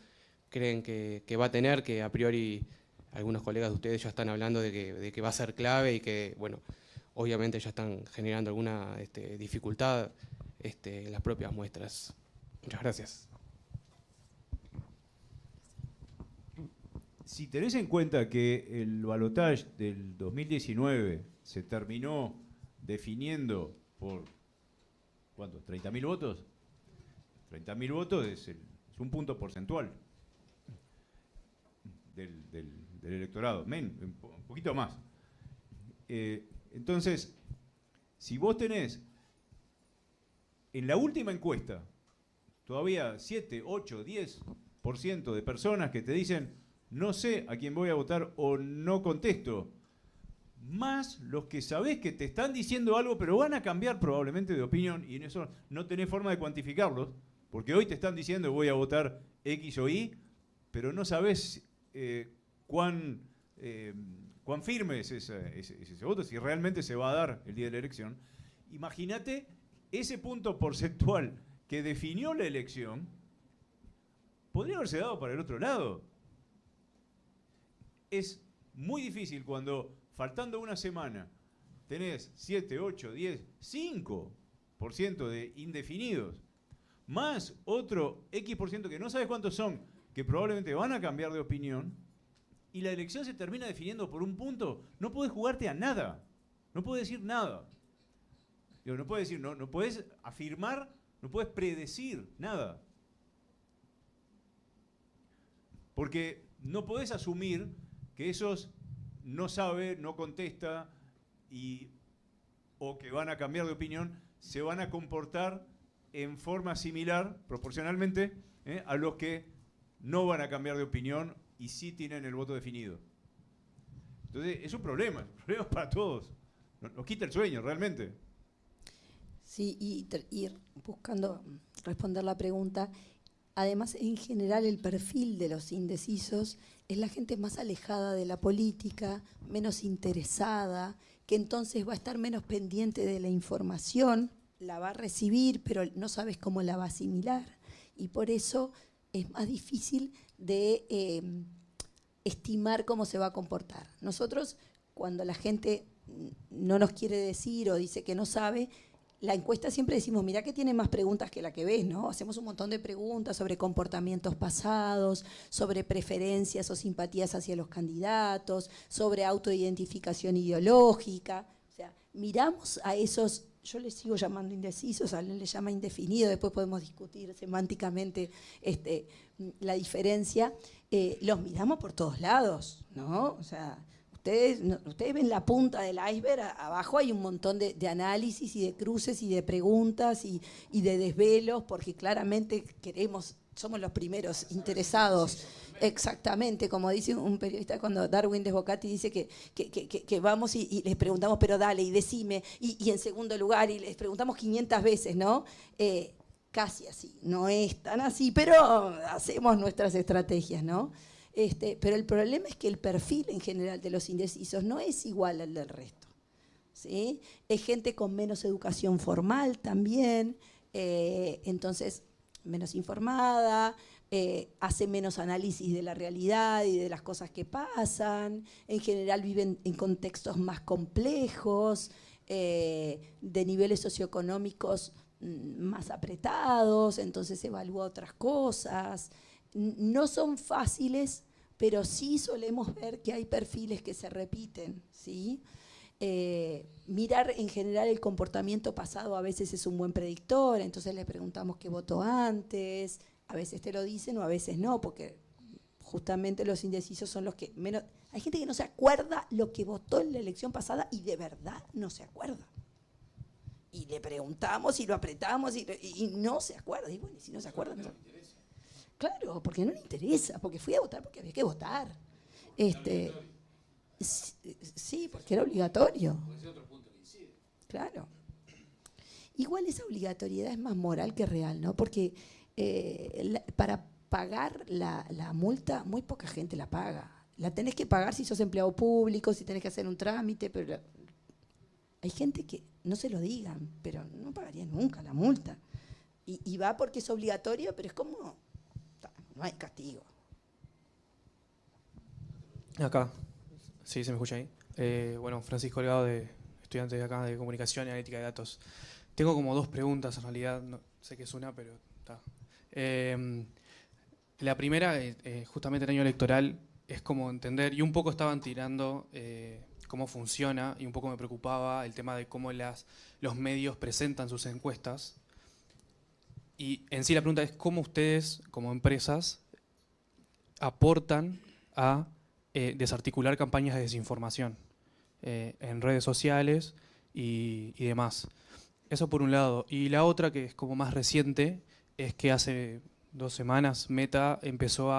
creen que va a tener? Que a priori algunos colegas de ustedes ya están hablando de que va a ser clave y que, bueno, obviamente ya están generando alguna dificultad en las propias muestras. Muchas gracias. Si tenés en cuenta que el balotaje del 2019 se terminó definiendo por, ¿cuánto? ¿30.000 votos? 30.000 votos es un punto porcentual del electorado, un poquito más. Entonces, si vos tenés en la última encuesta todavía 7, 8, 10% de personas que te dicen no sé a quién voy a votar o no contesto, más los que sabés que te están diciendo algo pero van a cambiar probablemente de opinión y en eso no tenés forma de cuantificarlos, porque hoy te están diciendo voy a votar X o Y, pero no sabés cuán firme es ese voto, si realmente se va a dar el día de la elección. Imagínate ese punto porcentual que definió la elección, podría haberse dado para el otro lado. Es muy difícil cuando faltando una semana, tenés 7, 8, 10, 5% de indefinidos, más otro X% que no sabes cuántos son, que probablemente van a cambiar de opinión, y la elección se termina definiendo por un punto, no podés jugarte a nada, no podés decir nada. Digo, no podés decir, no podés afirmar, no podés predecir nada. Porque no podés asumir que esos no sabe, no contesta o que van a cambiar de opinión, se van a comportar en forma similar, proporcionalmente, a los que no van a cambiar de opinión y sí tienen el voto definido. Entonces, es un problema para todos. Nos quita el sueño, realmente. Sí, y ir buscando responder la pregunta. Además, en general, el perfil de los indecisos es la gente más alejada de la política, menos interesada, que entonces va a estar menos pendiente de la información, la va a recibir, pero no sabes cómo la va a asimilar. Y por eso es más difícil de estimar cómo se va a comportar. Nosotros, cuando la gente no nos quiere decir o dice que no sabe, la encuesta siempre decimos, mirá que tiene más preguntas que la que ves, ¿no? Hacemos un montón de preguntas sobre comportamientos pasados, sobre preferencias o simpatías hacia los candidatos, sobre autoidentificación ideológica. O sea, miramos a esos, yo les sigo llamando indecisos, a alguien le llama indefinido, después podemos discutir semánticamente la diferencia. Los miramos por todos lados, ¿no? O sea, ustedes ven la punta del iceberg, abajo hay un montón de análisis y de cruces y de preguntas y de desvelos, porque claramente somos los primeros interesados. Exactamente, como dice un periodista cuando Darwin Desbocati dice que vamos y les preguntamos, pero dale, y decime, y en segundo lugar, y les preguntamos 500 veces, ¿no? Casi así, no es tan así, pero hacemos nuestras estrategias, ¿no? Pero el problema es que el perfil en general de los indecisos no es igual al del resto, ¿sí? Es gente con menos educación formal también, entonces menos informada, hace menos análisis de la realidad y de las cosas que pasan, en general viven en contextos más complejos, de niveles socioeconómicos más apretados, entonces evalúa otras cosas. No son fáciles, pero sí solemos ver que hay perfiles que se repiten, ¿sí? Mirar en general el comportamiento pasado a veces es un buen predictor, entonces le preguntamos qué votó antes, a veces te lo dicen o a veces no, porque justamente los indecisos son los que menos... Hay gente que no se acuerda lo que votó en la elección pasada y de verdad no se acuerda. Y le preguntamos y lo apretamos y no se acuerda. Y bueno, y si no se acuerda... No. Claro, porque no le interesa, porque fui a votar porque había que votar. Sí, porque era obligatorio. Claro. Igual esa obligatoriedad es más moral que real, ¿no? Porque para pagar la multa, muy poca gente la paga. La tenés que pagar si sos empleado público, si tenés que hacer un trámite, pero hay gente que, no se lo digan, pero no pagaría nunca la multa. Y va porque es obligatorio, pero es como, no hay castigo. Acá, sí, se me escucha ahí. Bueno, Francisco Holgado, estudiante de acá de Comunicación y Analítica de Datos. Tengo como dos preguntas, en realidad, no, sé que es una, pero está. La primera, justamente el año electoral, es como entender, y un poco estaban tirando cómo funciona, y un poco me preocupaba el tema de cómo los medios presentan sus encuestas. Y en sí la pregunta es cómo ustedes, como empresas, aportan a desarticular campañas de desinformación en redes sociales y demás. Eso por un lado. Y la otra, que es como más reciente, es que hace 2 semanas Meta empezó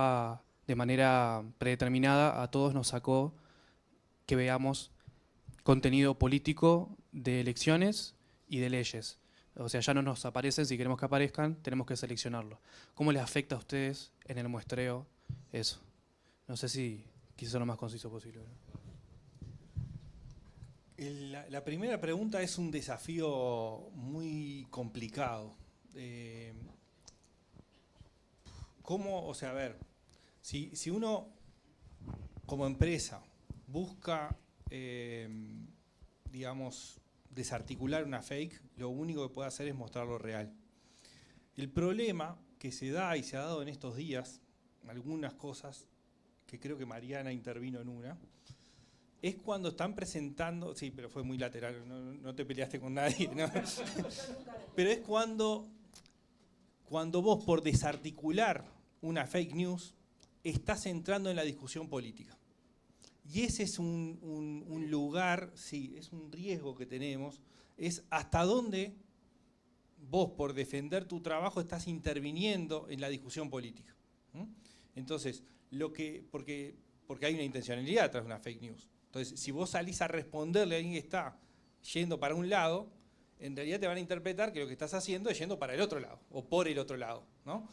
de manera predeterminada, a todos nos sacó que veamos contenido político de elecciones y de leyes. O sea, ya no nos aparecen, si queremos que aparezcan, tenemos que seleccionarlo. ¿Cómo les afecta a ustedes en el muestreo eso? No sé si quise ser lo más conciso posible. La primera pregunta es un desafío muy complicado. ¿Cómo? O sea, a ver, si uno como empresa busca digamos, desarticular una fake, lo único que puede hacer es mostrar lo real. El problema que se da y se ha dado en estos días, algunas cosas, que creo que Mariana intervino en una, es cuando están presentando, sí, pero fue muy lateral, no te peleaste con nadie, ¿no? Pero es cuando vos por desarticular una fake news, estás entrando en la discusión política. Y ese es un lugar, sí, es un riesgo que tenemos, es hasta dónde vos por defender tu trabajo estás interviniendo en la discusión política. Entonces, porque hay una intencionalidad detrás de una fake news. Entonces, si vos salís a responderle a alguien que está yendo para un lado, en realidad te van a interpretar que lo que estás haciendo es yendo para el otro lado, o por el otro lado, ¿no?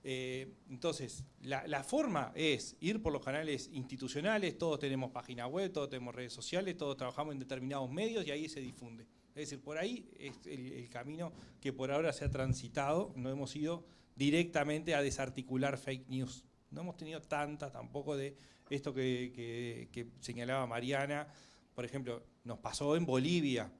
Entonces, la forma es ir por los canales institucionales, todos tenemos página web, todos tenemos redes sociales, todos trabajamos en determinados medios y ahí se difunde. Es decir, por ahí es el camino que por ahora se ha transitado, no hemos ido directamente a desarticular fake news. No hemos tenido tantas tampoco de esto que señalaba Mariana. Por ejemplo, nos pasó en Bolivia.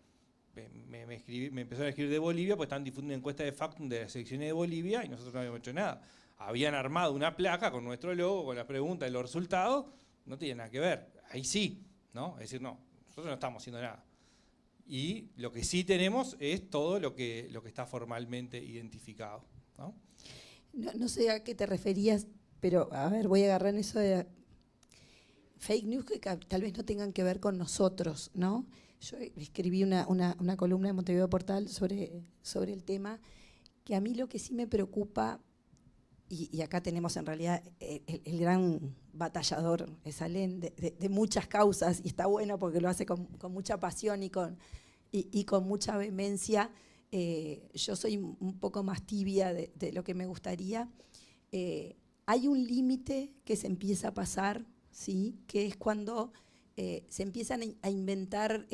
Me empezaron a escribir de Bolivia porque estaban difundiendo encuestas de Factum de las elecciones de Bolivia y nosotros no habíamos hecho nada. Habían armado una placa con nuestro logo, con la pregunta y los resultados, no tenía nada que ver. Ahí sí, ¿no? Es decir, no, nosotros no estamos haciendo nada. Y lo que sí tenemos es todo lo que está formalmente identificado, ¿no? No sé a qué te referías, pero a ver, voy a agarrar en eso de fake news que tal vez no tengan que ver con nosotros, ¿no? Yo escribí una columna en Montevideo Portal sobre el tema, que a mí lo que sí me preocupa, y acá tenemos en realidad el gran batallador, es Alén, de muchas causas, y está bueno porque lo hace con mucha pasión y con mucha vehemencia. Yo soy un poco más tibia de lo que me gustaría. Hay un límite que se empieza a pasar, ¿sí? Que es cuando se empiezan a inventar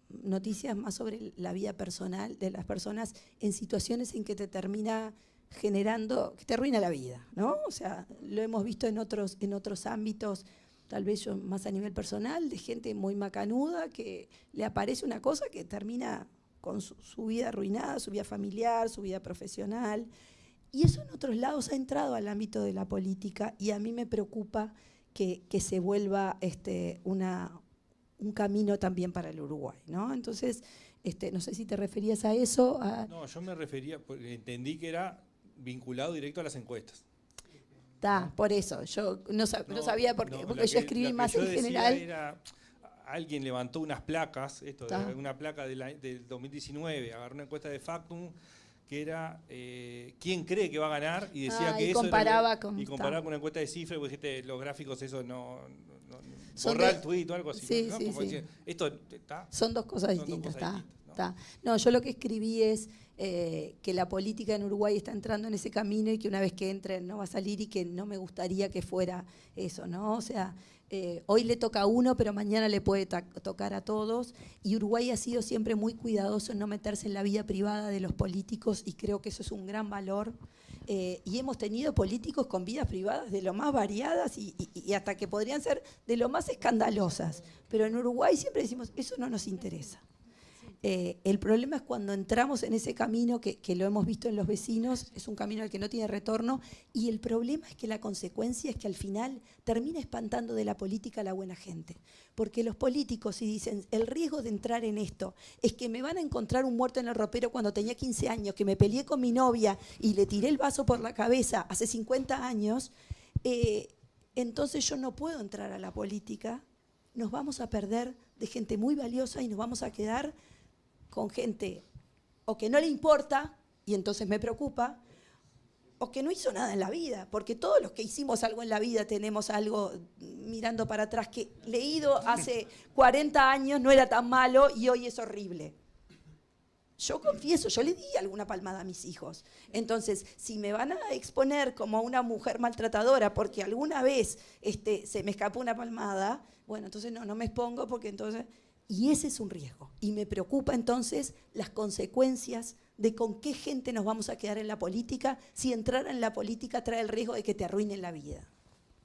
noticias más sobre la vida personal de las personas en situaciones en que te termina generando, que te arruina la vida, ¿no? O sea, lo hemos visto en otros ámbitos, tal vez yo más a nivel personal, de gente muy macanuda que le aparece una cosa que termina con su vida arruinada, su vida familiar, su vida profesional. Y eso en otros lados ha entrado al ámbito de la política y a mí me preocupa que se vuelva un camino también para el Uruguay, ¿no? Entonces, no sé si te referías a eso. No, yo me refería, porque entendí que era vinculado directo a las encuestas. Está, por eso. Yo no sabía porque yo escribí más en general. Alguien levantó unas placas, una placa del 2019, agarró una encuesta de Factum que era quién cree que va a ganar y decía que eso comparaba con una encuesta de cifras, porque dijiste los gráficos eso no borrar el tuit o algo así. Sí, ¿no? sí, sí. Decir, esto son dos cosas distintas. No, yo lo que escribí es que la política en Uruguay está entrando en ese camino y que una vez que entre no va a salir y que no me gustaría que fuera eso, ¿no? O sea, hoy le toca a uno, pero mañana le puede tocar a todos. Y Uruguay ha sido siempre muy cuidadoso en no meterse en la vida privada de los políticos y creo que eso es un gran valor. Y hemos tenido políticos con vidas privadas de lo más variadas y hasta que podrían ser de lo más escandalosas. Pero en Uruguay siempre decimos, eso no nos interesa. El problema es cuando entramos en ese camino que lo hemos visto en los vecinos, es un camino al que no tiene retorno, y el problema es que la consecuencia es que al final termina espantando de la política a la buena gente. Porque los políticos, si dicen, el riesgo de entrar en esto es que me van a encontrar un muerto en el ropero cuando tenía 15 años, que me peleé con mi novia y le tiré el vaso por la cabeza hace 50 años, entonces yo no puedo entrar a la política, nos vamos a perder de gente muy valiosa y nos vamos a quedar con gente o que no le importa, y entonces me preocupa, o que no hizo nada en la vida, porque todos los que hicimos algo en la vida tenemos algo mirando para atrás que leído hace 40 años no era tan malo y hoy es horrible. Yo confieso, yo le di alguna palmada a mis hijos. Entonces, si me van a exponer como una mujer maltratadora porque alguna vez se me escapó una palmada, bueno, entonces no me expongo porque entonces... Y ese es un riesgo. Y me preocupa entonces las consecuencias de con qué gente nos vamos a quedar en la política si entrar en la política trae el riesgo de que te arruinen la vida.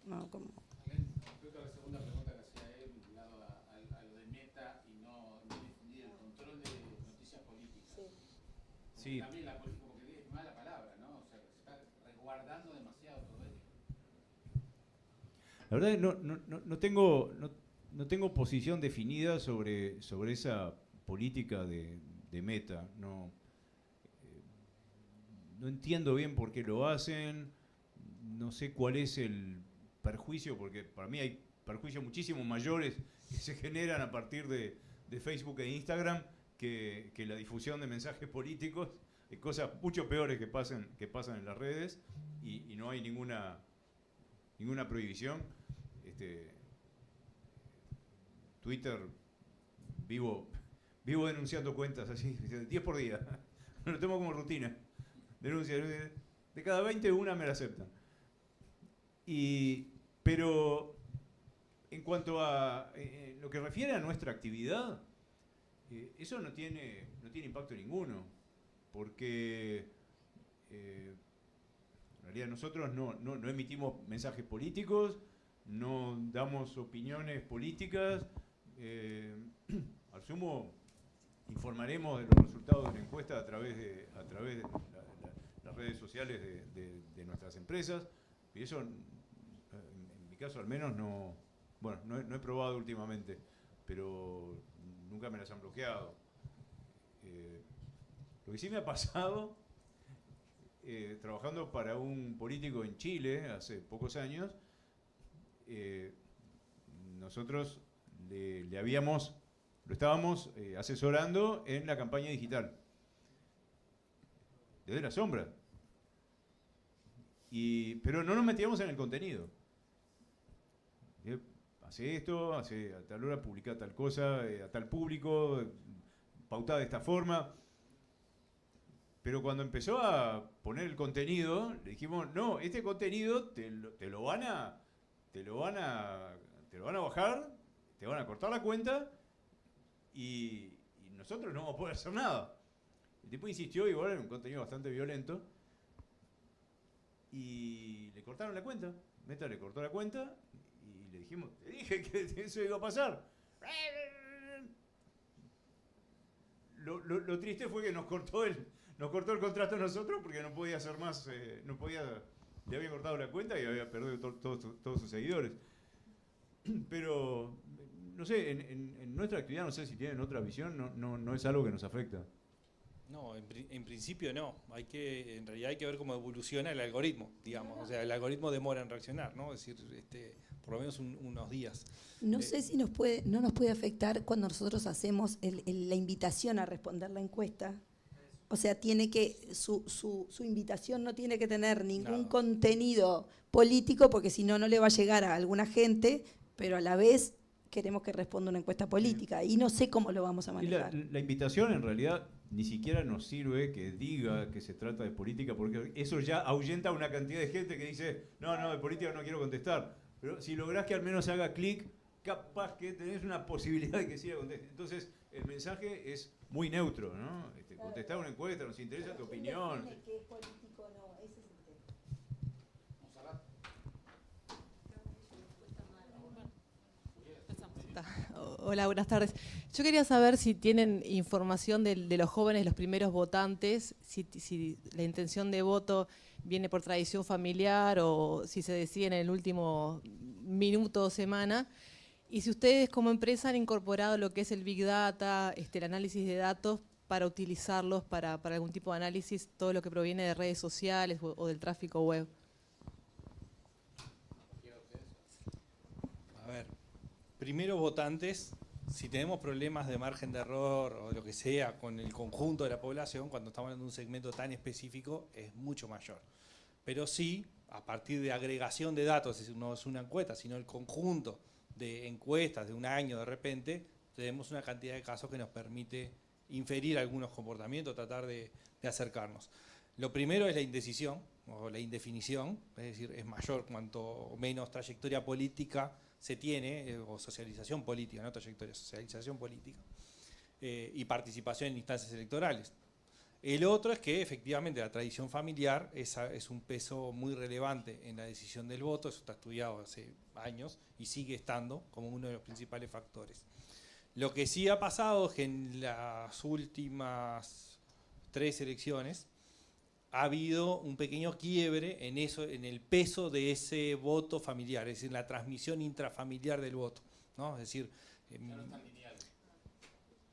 No, como... Respecto a la segunda pregunta que hacía él, vinculado a lo del Sí. También la política, porque es mala palabra, ¿no? O sea, se está resguardando demasiado todo esto. La verdad no tengo posición definida sobre esa política de Meta. No entiendo bien por qué lo hacen, no sé cuál es el perjuicio, porque para mí hay perjuicios muchísimo mayores que se generan a partir de Facebook e Instagram que la difusión de mensajes políticos, cosas mucho peores que pasan en las redes y no hay ninguna prohibición. Twitter, vivo denunciando cuentas así, 10 por día. Lo tomo como rutina. Denuncia. De cada 20, una me la aceptan. Pero en cuanto a lo que refiere a nuestra actividad, eso no tiene impacto ninguno. Porque en realidad nosotros no emitimos mensajes políticos, no damos opiniones políticas. Al sumo informaremos de los resultados de la encuesta a través de las redes sociales de nuestras empresas. Y eso, en mi caso al menos, no he probado últimamente, pero nunca me las han bloqueado. Lo que sí me ha pasado, trabajando para un político en Chile hace pocos años, nosotros lo estábamos asesorando en la campaña digital, desde la sombra. Pero no nos metíamos en el contenido. Hace esto, a tal hora publica tal cosa, a tal público, pautada de esta forma. Pero cuando empezó a poner el contenido, le dijimos, no, este contenido te lo van a bajar, te van a cortar la cuenta y nosotros no vamos a poder hacer nada. El tipo insistió, igual era un contenido bastante violento, y le cortaron la cuenta. Meta le cortó la cuenta y le dijimos, te dije que eso iba a pasar. Lo triste fue que nos cortó el contrato a nosotros porque no podía hacer más, le habían cortado la cuenta y había perdido todos sus seguidores. Pero, no sé, en nuestra actividad, no sé si tienen otra visión, no es algo que nos afecta. No, en principio no. En realidad hay que ver cómo evoluciona el algoritmo, digamos. O sea, el algoritmo demora en reaccionar, ¿no? Es decir, por lo menos unos días. No sé si no nos puede afectar cuando nosotros hacemos la invitación a responder la encuesta. O sea, su invitación no tiene que tener ningún contenido político, porque si no, no le va a llegar a alguna gente, pero a la vez queremos que responda una encuesta política. Y no sé cómo lo vamos a manejar. La invitación, en realidad, ni siquiera nos sirve que diga que se trata de política, porque eso ya ahuyenta a una cantidad de gente que dice, no, de política no quiero contestar. Pero si lográs que al menos haga clic, capaz que tenés una posibilidad de que sí conteste. Entonces, el mensaje es muy neutro, ¿no? Contestar una encuesta, nos interesa tu opinión. ¿Qué es político o no? Ese es el tema. Hola, buenas tardes. Yo quería saber si tienen información de los jóvenes, los primeros votantes, si la intención de voto viene por tradición familiar o si se decide en el último minuto o semana. Y si ustedes como empresa han incorporado lo que es el Big Data, el análisis de datos, para utilizarlos para algún tipo de análisis, todo lo que proviene de redes sociales o del tráfico web. A ver, primero votantes, si tenemos problemas de margen de error o lo que sea con el conjunto de la población, cuando estamos hablando de un segmento tan específico, es mucho mayor. Pero sí, a partir de agregación de datos, no es una encuesta, sino el conjunto de encuestas de un año de repente, tenemos una cantidad de casos que nos permite inferir algunos comportamientos, tratar de acercarnos. Lo primero es la indecisión o la indefinición, es decir, es mayor cuanto menos trayectoria política se tiene, o socialización política, no trayectoria, socialización política, y participación en instancias electorales. El otro es que efectivamente la tradición familiar es un peso muy relevante en la decisión del voto, eso está estudiado hace años y sigue estando como uno de los principales factores. Lo que sí ha pasado es que en las últimas 3 elecciones, ha habido un pequeño quiebre en eso, en el peso de ese voto familiar, es decir, la transmisión intrafamiliar del voto, ¿no? Es decir,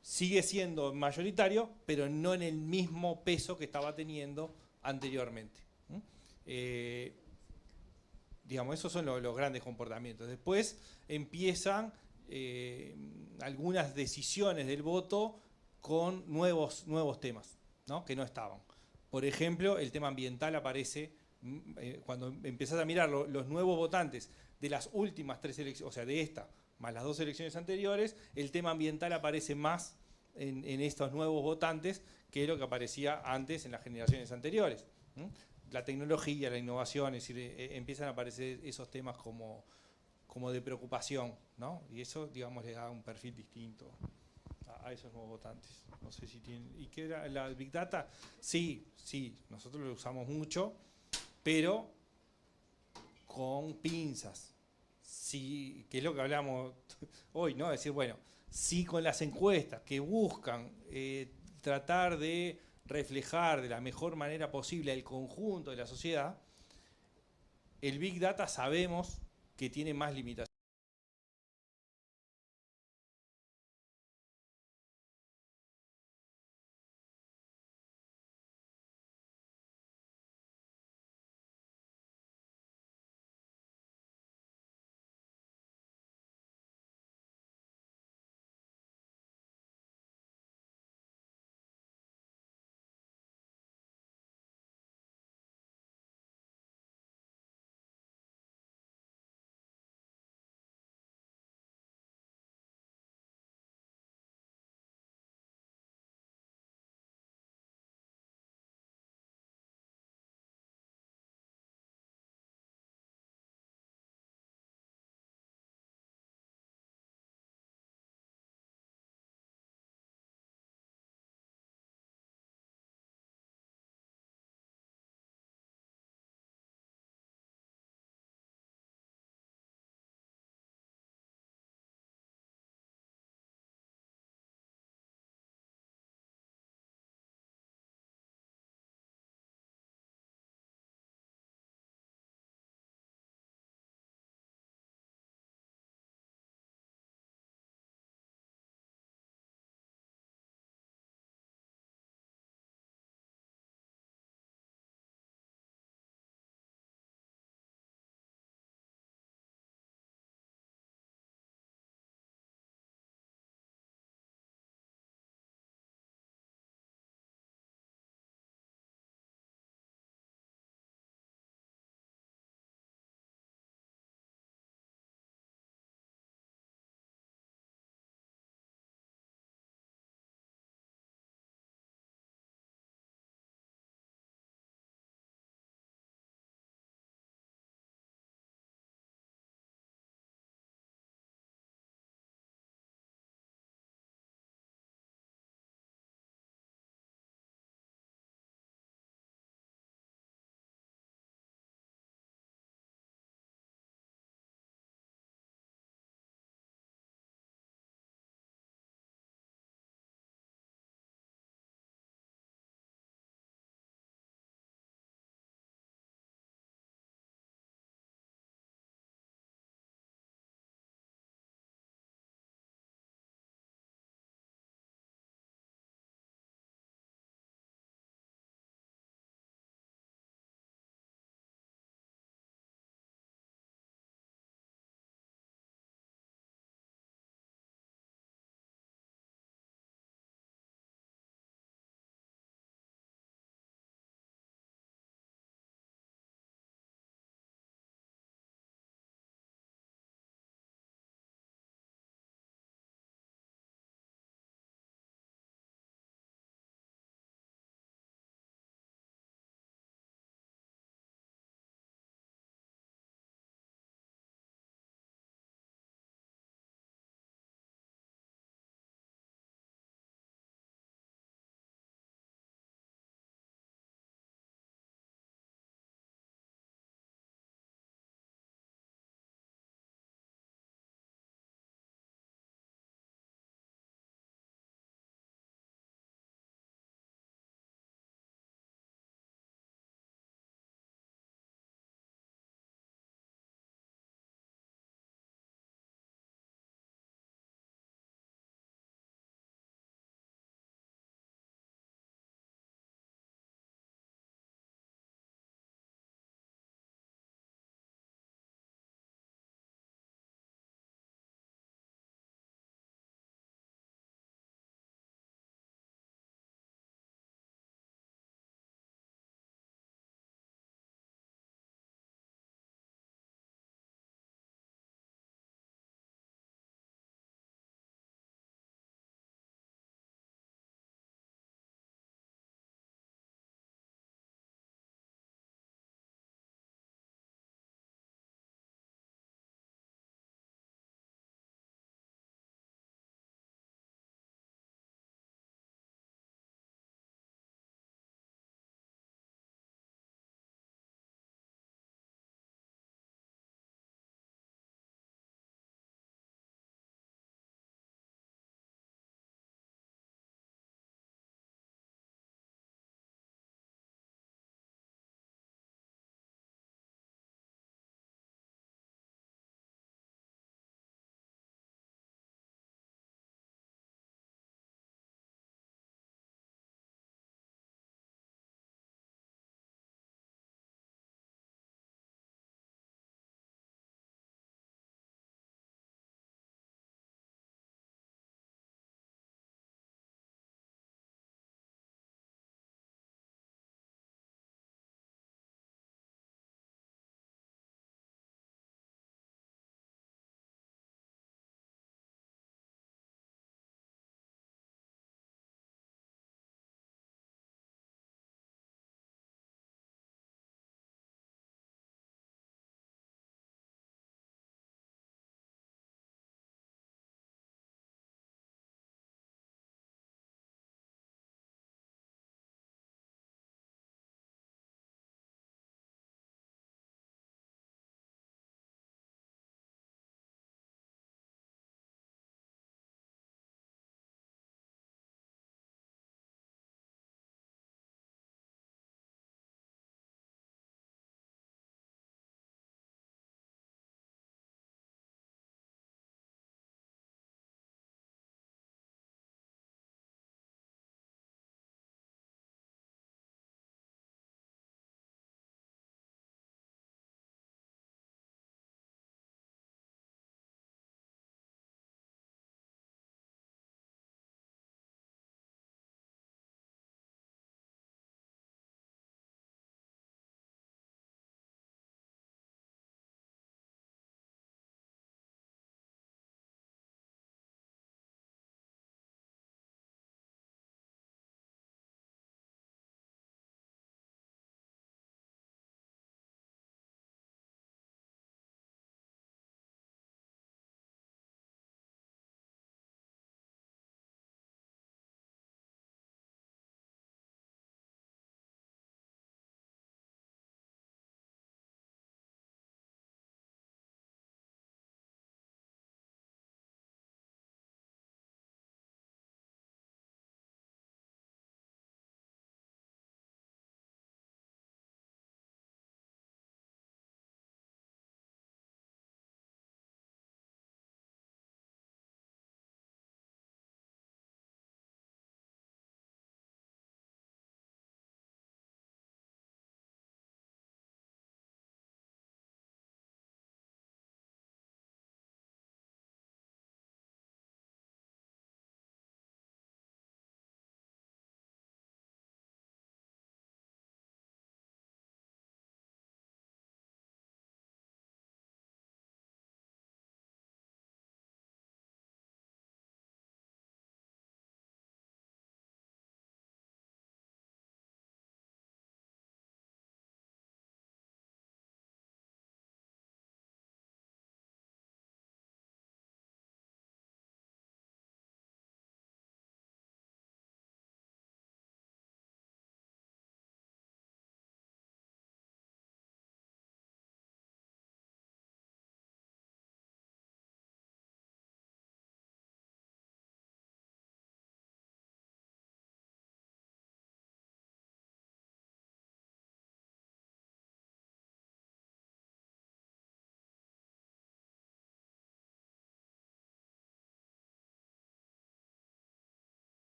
sigue siendo mayoritario, pero no en el mismo peso que estaba teniendo anteriormente. Digamos, esos son los grandes comportamientos. Después empiezan algunas decisiones del voto con nuevos temas, ¿no? Que no estaban. Por ejemplo, el tema ambiental aparece cuando empezás a mirar los nuevos votantes de las últimas 3 elecciones, o sea, de esta, más las 2 elecciones anteriores, el tema ambiental aparece más en estos nuevos votantes que lo que aparecía antes en las generaciones anteriores. La tecnología, la innovación, es decir, empiezan a aparecer esos temas como de preocupación, ¿no? Y eso, digamos, le da un perfil distinto a esos nuevos votantes. No sé si tienen... ¿Y qué era la Big Data? Sí, nosotros lo usamos mucho, pero con pinzas. Sí, que es lo que hablamos hoy, ¿no? Es decir, bueno, sí, con las encuestas que buscan tratar de reflejar de la mejor manera posible el conjunto de la sociedad, el Big Data sabemos que tiene más limitaciones.